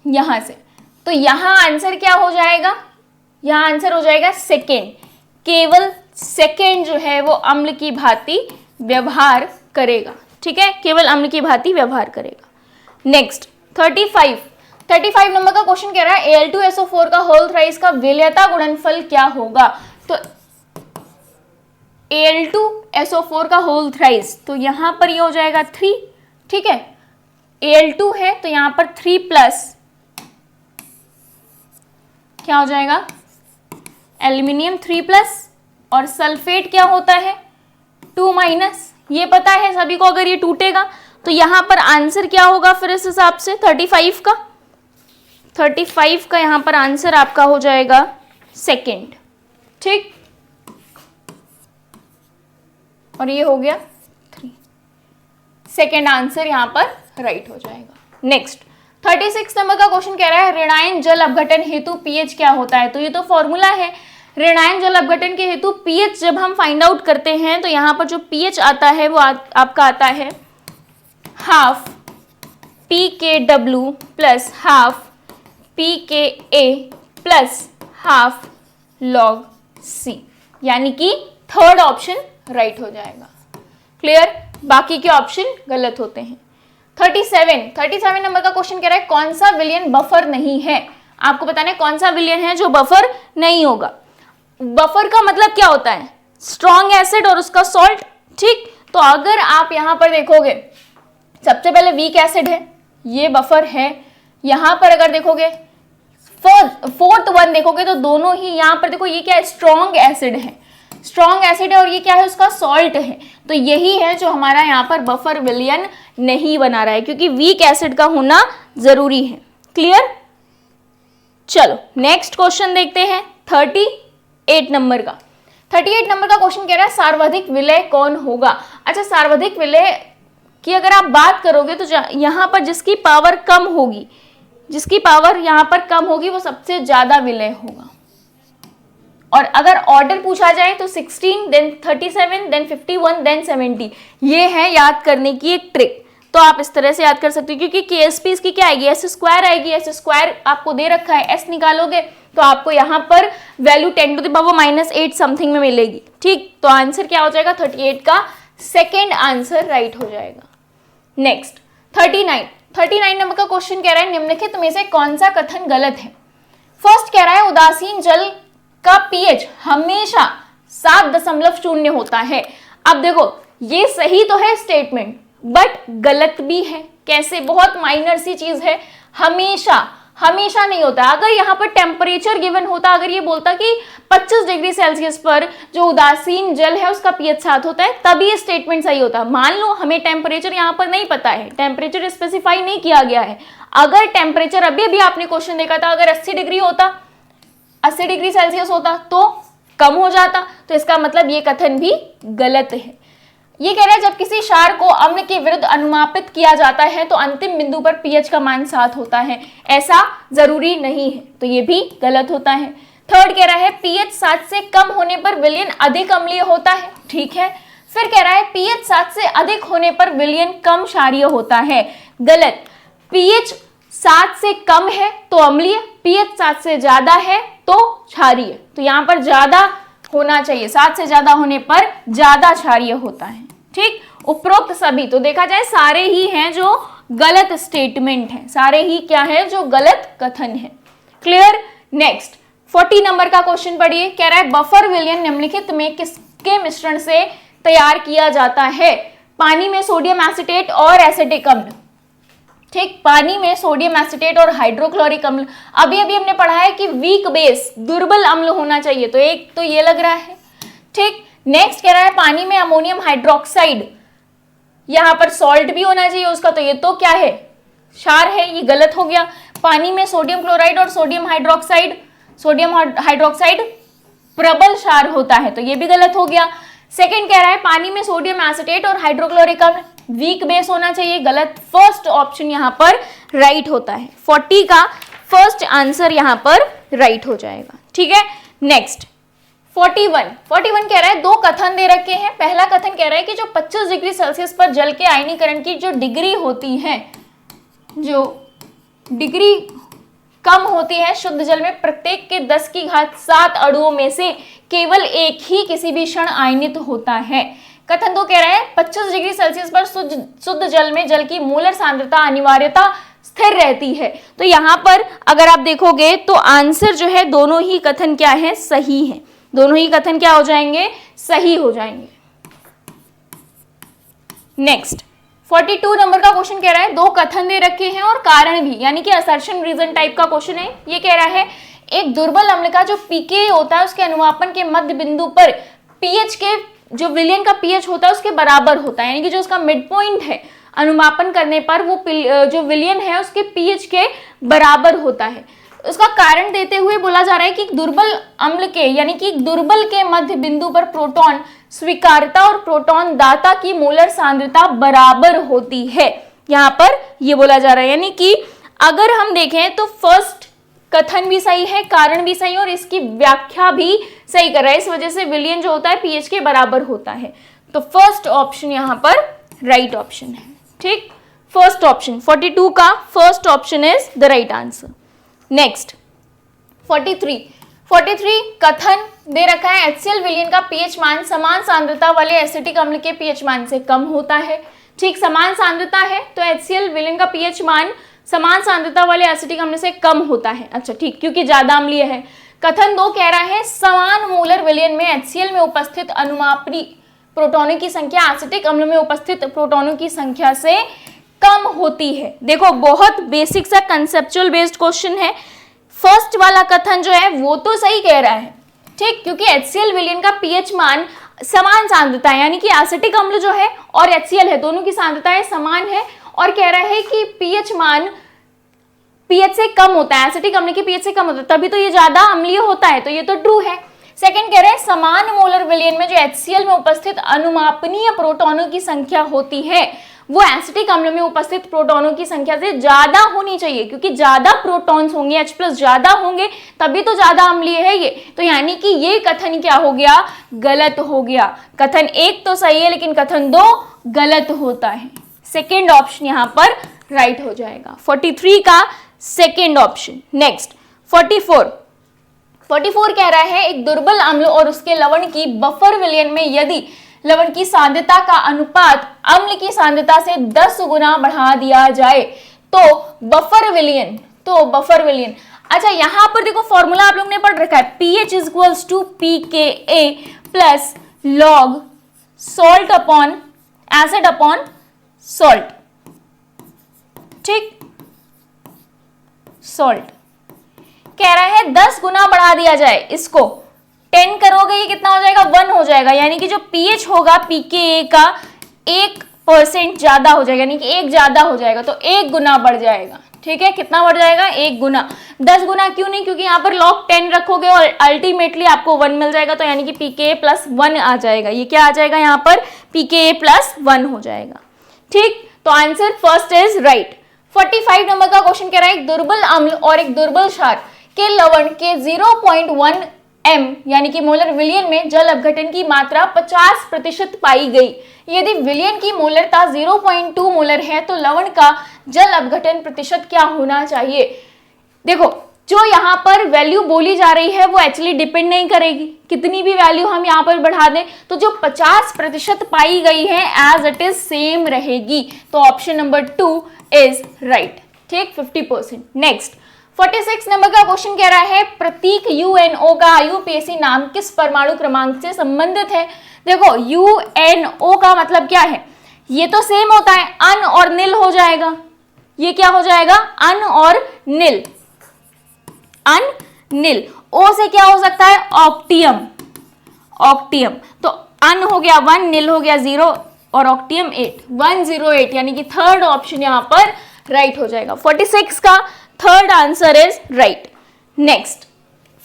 यहां से। तो यहां आंसर क्या हो जाएगा, यहां आंसर हो जाएगा सेकेंड। केवल सेकेंड जो है वो अम्ल की भांति व्यवहार करेगा। ठीक है, केवल अम्ल की भांति व्यवहार करेगा। नेक्स्ट 35 नंबर का क्वेश्चन कह रहा है Al2SO4 का होल थ्राइस का विलेयता गुणनफल क्या होगा। तो Al2SO4 का होल थ्राइस, तो यहां पर ये हो जाएगा 3। ठीक है, Al2 है तो यहां पर 3 प्लस क्या हो जाएगा, एल्यूमिनियम 3 प्लस, और सल्फेट क्या होता है 2 माइनस। ये पता है सभी को, अगर ये टूटेगा तो यहां पर आंसर क्या होगा फिर इस हिसाब से 35 का यहां पर आंसर आपका हो जाएगा सेकेंड। ठीक, और ये हो गया 3, सेकेंड आंसर यहां पर राइट हो जाएगा। नेक्स्ट 36 नंबर का क्वेश्चन कह रहा है ऋणायन जल अपघटन हेतु पीएच क्या होता है। तो ये तो फॉर्मूला है, ऋणायन जल अपघटन के हेतु पीएच जब हम फाइंड आउट करते हैं तो यहाँ पर जो पीएच आता है वो आपका आता है half PKW plus half PKA plus half log C, यानी कि थर्ड ऑप्शन राइट हो जाएगा। क्लियर, बाकी के ऑप्शन गलत होते हैं। 37 नंबर का क्वेश्चन कह रहा है कौन सा विलयन बफर नहीं है। आपको बताना है कौन सा विलयन है जो बफर नहीं होगा। बफर का मतलब क्या होता है, स्ट्रॉन्ग एसिड और उसका सॉल्ट। ठीक, तो अगर आप यहां पर देखोगे सबसे पहले वीक एसिड है, ये बफर है। यहां पर अगर देखोगे फोर्थ वन देखोगे तो दोनों ही यहां पर देखो, ये क्या है, स्ट्रॉन्ग एसिड है, स्ट्रॉन्ग एसिड है, और ये क्या है, उसका सॉल्ट है। तो यही है जो हमारा यहाँ पर बफर विलयन नहीं बना रहा है, क्योंकि वीक एसिड का होना जरूरी है। क्लियर, चलो नेक्स्ट क्वेश्चन देखते हैं 38 नंबर का। 38 नंबर का क्वेश्चन कह रहा है सर्वाधिक विलय कौन होगा। अच्छा, सर्वाधिक विलय की अगर आप बात करोगे तो यहाँ पर जिसकी पावर कम होगी, जिसकी पावर यहाँ पर कम होगी वो सबसे ज्यादा विलय होगा। और अगर ऑर्डर पूछा जाए तो 16, देन 37, देन 51, देन 70। ये है याद करने की एक ट्रिक। तो आप इस तरह से याद कर सकते हो, क्योंकि KSP इसकी क्या आएगी, S² आएगी। S² आपको दे रखा है, S निकालोगे तो आपको यहाँ पर वैल्यू 10⁻⁻8 समथिंग में मिलेगी। ठीक, तो आंसर क्या हो जाएगा 38 का सेकेंड आंसर राइट हो जाएगा। नेक्स्ट 39 नंबर का क्वेश्चन कह रहा है निम्नलिखित में से कौन सा कथन गलत है। फर्स्ट कह रहा है उदासीन जल का पीएच हमेशा 7.0 होता है। अब देखो ये सही तो है स्टेटमेंट, बट गलत भी है। कैसे, बहुत माइनर सी चीज है, हमेशा नहीं होता। अगर यहाँ पर टेम्परेचर गिवन होता, अगर ये बोलता कि 25 डिग्री सेल्सियस पर जो उदासीन जल है उसका पीएच 7 होता है, तभी ये स्टेटमेंट सही होता। मान लो हमें टेम्परेचर यहाँ पर नहीं पता है, टेम्परेचर स्पेसिफाई नहीं किया गया है। अगर टेम्परेचर अभी आपने क्वेश्चन देखा था, अगर 80 डिग्री होता, 80 डिग्री सेल्सियस होता तो कम हो जाता, तो इसका मतलब ये कथन भी गलत है। ये कह रहा है जब किसी क्षार को अम्ल के विरुद्ध अनुमापित किया जाता है तो अंतिम बिंदु पर पीएच का मान 7 होता है, ऐसा जरूरी नहीं है, तो ये भी गलत होता है। थर्ड कह रहा है पीएच 7 से कम होने पर विलयन अधिक अम्लीय होता है, ठीक है। फिर कह रहा है पीएच 7 से अधिक होने पर विलयन कम क्षारीय होता है, गलत। पीएच 7 से कम है तो अम्लीय, पीएच 7 से ज्यादा है तो क्षारीय। तो यहाँ पर ज्यादा होना चाहिए, 7 से ज्यादा होने पर ज्यादा क्षारीय होता है, ठीक। उपरोक्त सभी तो देखा जाए सारे ही हैं जो गलत स्टेटमेंट है, सारे ही क्या है जो गलत कथन है। क्लियर। नेक्स्ट 40 नंबर का क्वेश्चन पढ़िए। कह रहा है बफर विलयन निम्नलिखित में किसके मिश्रण से तैयार किया जाता है। पानी में सोडियम एसीटेट और एसिटिक अम्ल। ठीक, पानी में सोडियम एसिटेट और हाइड्रोक्लोरिक अम्ल, अभी अभी हमने पढ़ा है कि वीक बेस, दुर्बल अम्ल होना चाहिए, तो एक तो ये लग रहा है। ठीक, नेक्स्ट कह रहा है पानी में अमोनियम हाइड्रोक्साइड, यहां पर सॉल्ट भी होना चाहिए उसका, तो ये तो क्या है, क्षार है, ये गलत हो गया। पानी में सोडियम क्लोराइड और सोडियम हाइड्रोक्साइड प्रबल क्षार होता है, तो ये भी गलत हो गया। सेकंड कह रहा है पानी में सोडियम एसिटेट और हाइड्रोक्लोरिक अम्ल वीक बेस होना चाहिए, गलत। फर्स्ट ऑप्शन यहां पर राइट होता है, 40 का फर्स्ट आंसर यहां पर राइट हो जाएगा। ठीक है, नेक्स्ट 41 कह रहा है दो कथन दे रखे हैं। पहला कथन कह रहा है कि जो 25 डिग्री सेल्सियस पर जल के आयनीकरण की जो डिग्री होती है, जो डिग्री कम होती है शुद्ध जल में, प्रत्येक के 10⁻7 अणुओं में से केवल एक ही किसी भी क्षण आयनित होता है। कथन 2 कह रहा है 25 डिग्री सेल्सियस पर शुद्ध जल में जल की मोलर सांद्रता अनिवार्यता स्थिर रहती है। तो यहां पर अगर आप देखोगे तो आंसर जो है दोनों ही कथन क्या है, सही है। दोनों ही कथन क्या हो जाएंगे, सही हो जाएंगे। नेक्स्ट 42 नंबर का क्वेश्चन कह रहा है दो कथन दे रखे हैं और कारण भी, यानी कि असर्शन रीजन टाइप का क्वेश्चन है। ये कह रहा है एक दुर्बल अम्ल का जो pKa होता है उसके अनुमापन के मध्य बिंदु पर pH के जो विलयन का pH होता है उसके बराबर होता है, यानी कि जो उसका मिड पॉइंट है अनुमापन करने पर वो जो विलयन है उसके pH के बराबर होता है। उसका कारण देते हुए बोला जा रहा है कि दुर्बल अम्ल के, यानी कि दुर्बल के मध्य बिंदु पर प्रोटॉन स्वीकारता और प्रोटॉन दाता की मोलर सांद्रता बराबर होती है। यहाँ पर ये बोला जा रहा है, यानी कि अगर हम देखें तो फर्स्ट कथन भी सही है, कारण भी सही है और इसकी व्याख्या भी सही कर रहा है। इस वजह से विलयन जो होता है pH के बराबर होता है। तो फर्स्ट ऑप्शन यहाँ पर राइट ऑप्शन है। ठीक, फर्स्ट ऑप्शन 42 का first option is the right answer. Next 43 कथन दे रखा है HCl विलयन का pH मान समान सांद्रता वाले एसिटिक अम्ल के pH मान से कम होता है। ठीक, समान सांद्रता है तो HCl विलयन का pH मान समान सांद्रता वाले एसिटिक अम्ल से कम होता है। अच्छा ठीक, क्योंकि ज्यादा अम्लीय है। कथन 2 कह रहा है समान मोलर विलयन में HCl में उपस्थित अनुमापनी प्रोटॉनों की संख्या एसिटिक अम्ल में उपस्थित प्रोटॉनों की संख्या से कम होती है। देखो बहुत बेसिक सा कंसेप्चुअल बेस्ड क्वेश्चन है। फर्स्ट वाला कथन जो है वो तो सही कह रहा है, ठीक, क्योंकि HCl विलयन का pH मान समान सांद्रता है, यानी कि एसिटिक अम्ल जो है और HCl है दोनों की सांद्रताएं समान है, और कह रहा है कि pH मान pH से कम होता है, एसिटिक अम्ल के pH से कम होता है, तभी तो ये ज्यादा अम्लीय होता है, तो ये तो ट्रू है। सेकंड कह रहे हैं समान मोलर विलयन में जो HCl में उपस्थित अनुमापनीय प्रोटॉनों की संख्या होती है वो एसिटिक अम्ल में उपस्थित प्रोटॉनों की संख्या से ज्यादा होनी चाहिए, क्योंकि ज्यादा प्रोटॉन्स होंगे, H+ ज्यादा होंगे तभी तो ज्यादा अम्लीय है ये। तो यानी कि ये कथन क्या हो गया, गलत हो गया। कथन 1 तो सही है लेकिन कथन 2 गलत होता है। सेकेंड ऑप्शन यहाँ पर राइट हो जाएगा, 43 का सेकेंड ऑप्शन। नेक्स्ट 44 कह रहा है एक दुर्बल अम्ल और उसके लवण की बफर विलयन में यदि लवण की सांद्रता का अनुपात अम्ल की सांद्रता से 10 गुना बढ़ा दिया जाए तो बफर विलयन। अच्छा यहाँ पर देखो फॉर्मूला आप लोग ने पढ़ रखा है, pH = pKa plus log salt upon acid upon salt. ठीक, सॉल्ट कह रहा है 10 गुना बढ़ा दिया जाए, इसको 10 करोगे ये कितना हो जाएगा, 1 हो जाएगा, यानी कि जो pH होगा pKa का 1% ज्यादा हो जाएगा, यानी कि 1 ज्यादा हो जाएगा, तो 1 गुना बढ़ जाएगा। ठीक है, कितना बढ़ जाएगा, 1 गुना। 10 गुना क्यों नहीं, क्योंकि यहाँ पर log 10 रखोगे और अल्टीमेटली आपको 1 मिल जाएगा, तो यानी कि pKa + 1 आ जाएगा। ये क्या आ जाएगा, यहाँ पर pKa + 1 हो जाएगा। ठीक, तो answer first is right. 45 number का क्वेश्चन कह रहा है एक दुर्बल अम्ल और एक दुर्बल क्षार के लवण के 0.1 m यानी कि मोलर विलयन में जल अपघटन की मात्रा 50% पाई गई। यदि विलयन की मोलरता 0.2 मोलर है तो लवण का जल अपघटन प्रतिशत क्या होना चाहिए। देखो जो यहाँ पर वैल्यू बोली जा रही है वो एक्चुअली डिपेंड नहीं करेगी, कितनी भी वैल्यू हम यहाँ पर बढ़ा दें तो जो 50% पाई गई है एज इट इज सेम रहेगी। तो ऑप्शन नंबर 2 इज राइट। ठीक, 50%। नेक्स्ट 46 नंबर का क्वेश्चन कह रहा है प्रतीक UNO का IUPAC नाम किस परमाणु क्रमांक से संबंधित है। देखो UNO का मतलब क्या है, ये तो सेम होता है, अन और निल हो जाएगा, ये क्या हो जाएगा, अन और नील, अननील। ओ से क्या हो सकता है, ऑक्टियम, ऑक्टियम। तो अन हो गया 1, नील हो गया 0 और ऑक्टियम 8, 108, यानी कि थर्ड ऑप्शन यहां पर राइट हो जाएगा। 46 का third answer is right. Next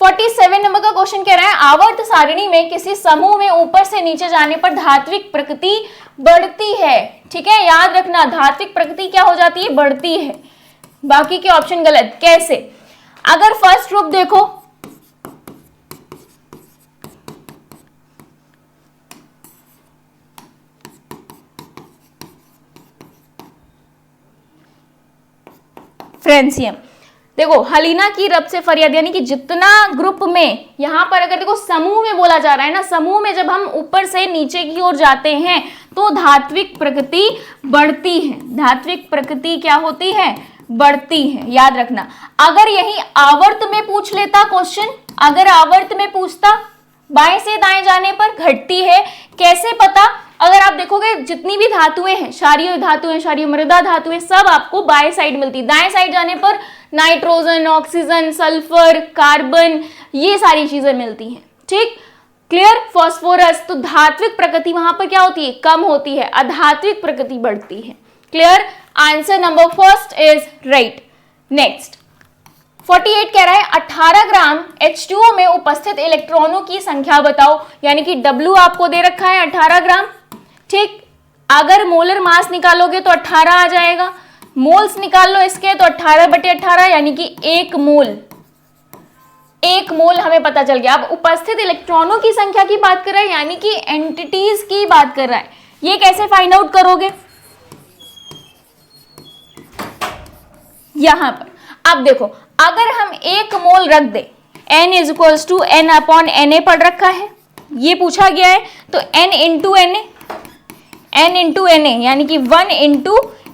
47 number का क्वेश्चन कह रहा है आवर्त सारणी में किसी समूह में ऊपर से नीचे जाने पर धात्विक प्रकृति बढ़ती है। ठीक है, याद रखना धात्विक प्रकृति क्या हो जाती है, बढ़ती है। बाकी के ऑप्शन गलत। कैसे, अगर फर्स्ट रूप देखो, फ्रेंसियम, देखो हलीना की रब से फरियाद, यानी कि जितना ग्रुप में, यहां पर अगर देखो समूह में बोला जा रहा है ना, समूह में जब हम ऊपर से नीचे की ओर जाते हैं तो धात्विक प्रकृति बढ़ती है। धात्विक प्रकृति क्या होती है, बढ़ती है, याद रखना। अगर यही आवर्त में पूछ लेता क्वेश्चन, अगर आवर्त में पूछता बाएं से दाएं जाने पर घटती है, कैसे पता, अगर आप देखोगे जितनी भी धातुएं हैं, क्षारीय धातुएं, क्षारीय मृदा धातुएं, सब आपको बाएं साइड मिलती। दाएं साइड जाने पर नाइट्रोजन, ऑक्सीजन, सल्फर, कार्बन, ये सारी चीजें मिलती हैं। ठीक, क्लियर। फास्फोरस, तो धात्विक प्रकृति वहां पर क्या होती है, कम होती है, अधात्विक प्रकृति बढ़ती है। Clear, answer number first is right. Next 48 कह रहा है 18 ग्राम H2O में उपस्थित इलेक्ट्रॉनों की संख्या बताओ, यानी कि W आपको दे रखा है 18 ग्राम। ठीक, अगर मोलर मास निकालोगे तो 18 आ जाएगा, मोल्स निकाल लो इसके तो 18/18, यानी कि 1 मोल, 1 मोल हमें पता चल गया। अब उपस्थित इलेक्ट्रॉनों की संख्या की बात कर रहा है, यानी कि एंटिटीज की बात कर रहा है। ये कैसे फाइंड आउट करोगे, यहां पर अब देखो, अगर हम 1 मोल रख दे, n = n/Na पढ़ रखा है, ये पूछा गया है, तो n × Na, यानी कि 1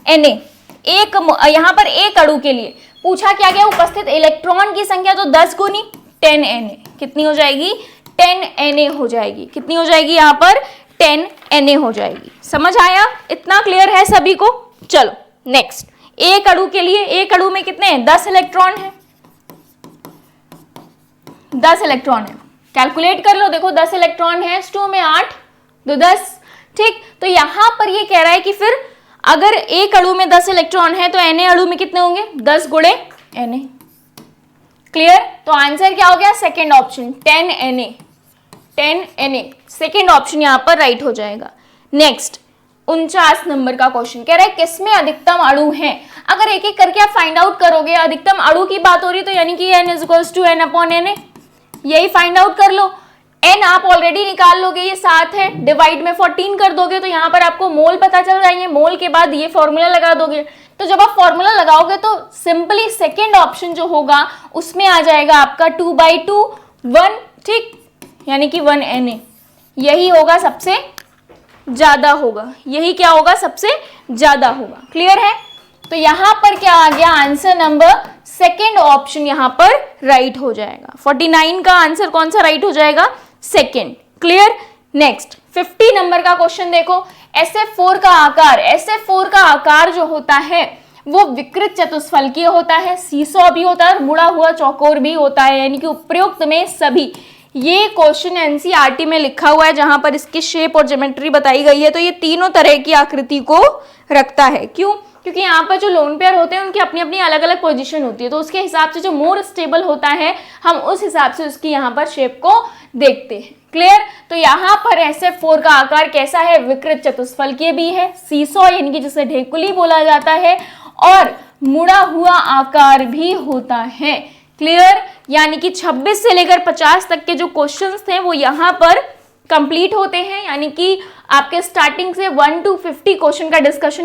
× Na, एक यहां पर एक अणु के लिए पूछा क्या गया, उपस्थित इलेक्ट्रॉन की संख्या, तो 10 गुनी 10 Na, कितनी हो जाएगी, 10 Na हो जाएगी। कितनी हो जाएगी यहां पर, 10 Na हो जाएगी। समझ आया, इतना क्लियर है सभी को। चलो नेक्स्ट, एक अणु के लिए, एक अणु में कितने हैं, 10 इलेक्ट्रॉन है, 10 इलेक्ट्रॉन है, कैलकुलेट कर लो। देखो 10 इलेक्ट्रॉन है, H2O में 8, 2 10। ठीक, तो यहां पर ये कह रहा है कि फिर अगर एक अणु में 10 इलेक्ट्रॉन है तो Na अणु में कितने होंगे, 10 × Na। क्लियर, तो आंसर क्या हो गया, second option 10 Na, 10 Na, second option यहां पर राइट हो जाएगा। नेक्स्ट 49 नंबर का क्वेश्चन कह रहा है किसमें अधिकतम अणु हैं। अगर एक एक करके आप फाइंड आउट करोगे, अधिकतम अणु की बात हो रही तो यानी कि n = n/Na, यही फाइंड आउट कर लो। n आप ऑलरेडी निकाल लोगे, ये 7 है, डिवाइड में 14 कर दोगे तो यहाँ पर आपको मोल पता चल जाएंगे, मोल के बाद ये फॉर्मूला लगा दोगे। तो जब आप फॉर्मूला लगाओगे तो सिंपली सेकेंड ऑप्शन जो होगा उसमें आ जाएगा आपका 2/2 1। ठीक, यानी कि 1 Na, यही होगा सबसे ज्यादा होगा, यही क्या होगा, सबसे ज्यादा होगा। क्लियर है, तो यहां पर क्या आ गया, आंसर नंबर सेकेंड ऑप्शन यहां पर राइट हो जाएगा। 49 का आंसर कौन सा राइट हो जाएगा, सेकेंड। क्लियर, नेक्स्ट 50 नंबर का क्वेश्चन देखो, SF4 का आकार, SF4 का आकार जो होता है वो विकृत चतुष्फलकीय होता है, सीसॉ भी होता है और मुड़ा हुआ चौकोर भी होता है, यानी कि उपरोक्त में सभी। ये क्वेश्चन एनसीईआरटी में लिखा हुआ है जहां पर इसकी शेप और ज्योमेट्री बताई गई है। तो ये तीनों तरह की आकृति को रखता है। क्यों, क्योंकि यहाँ पर जो लोन पेयर होते हैं उनकी अपनी अपनी अलग अलग पोजीशन होती है, तो उसके हिसाब से जो मोर स्टेबल होता है हम उस हिसाब से उसकी यहाँ पर शेप को देखते हैं। क्लियर, तो यहाँ पर SF4 का आकार कैसा है, विकृत चतुष्फलकीय भी है, सीसॉ यानी कि जिसे ढेकुली बोला जाता है, और मुड़ा हुआ आकार भी होता है। क्लियर, यानी कि 26 से लेकर 50 तक के जो क्वेश्चंस थे वो यहाँ पर कंप्लीट होते हैं, यानी कि आपके स्टार्टिंग से 1 to 50 क्वेश्चन का डिस्कशन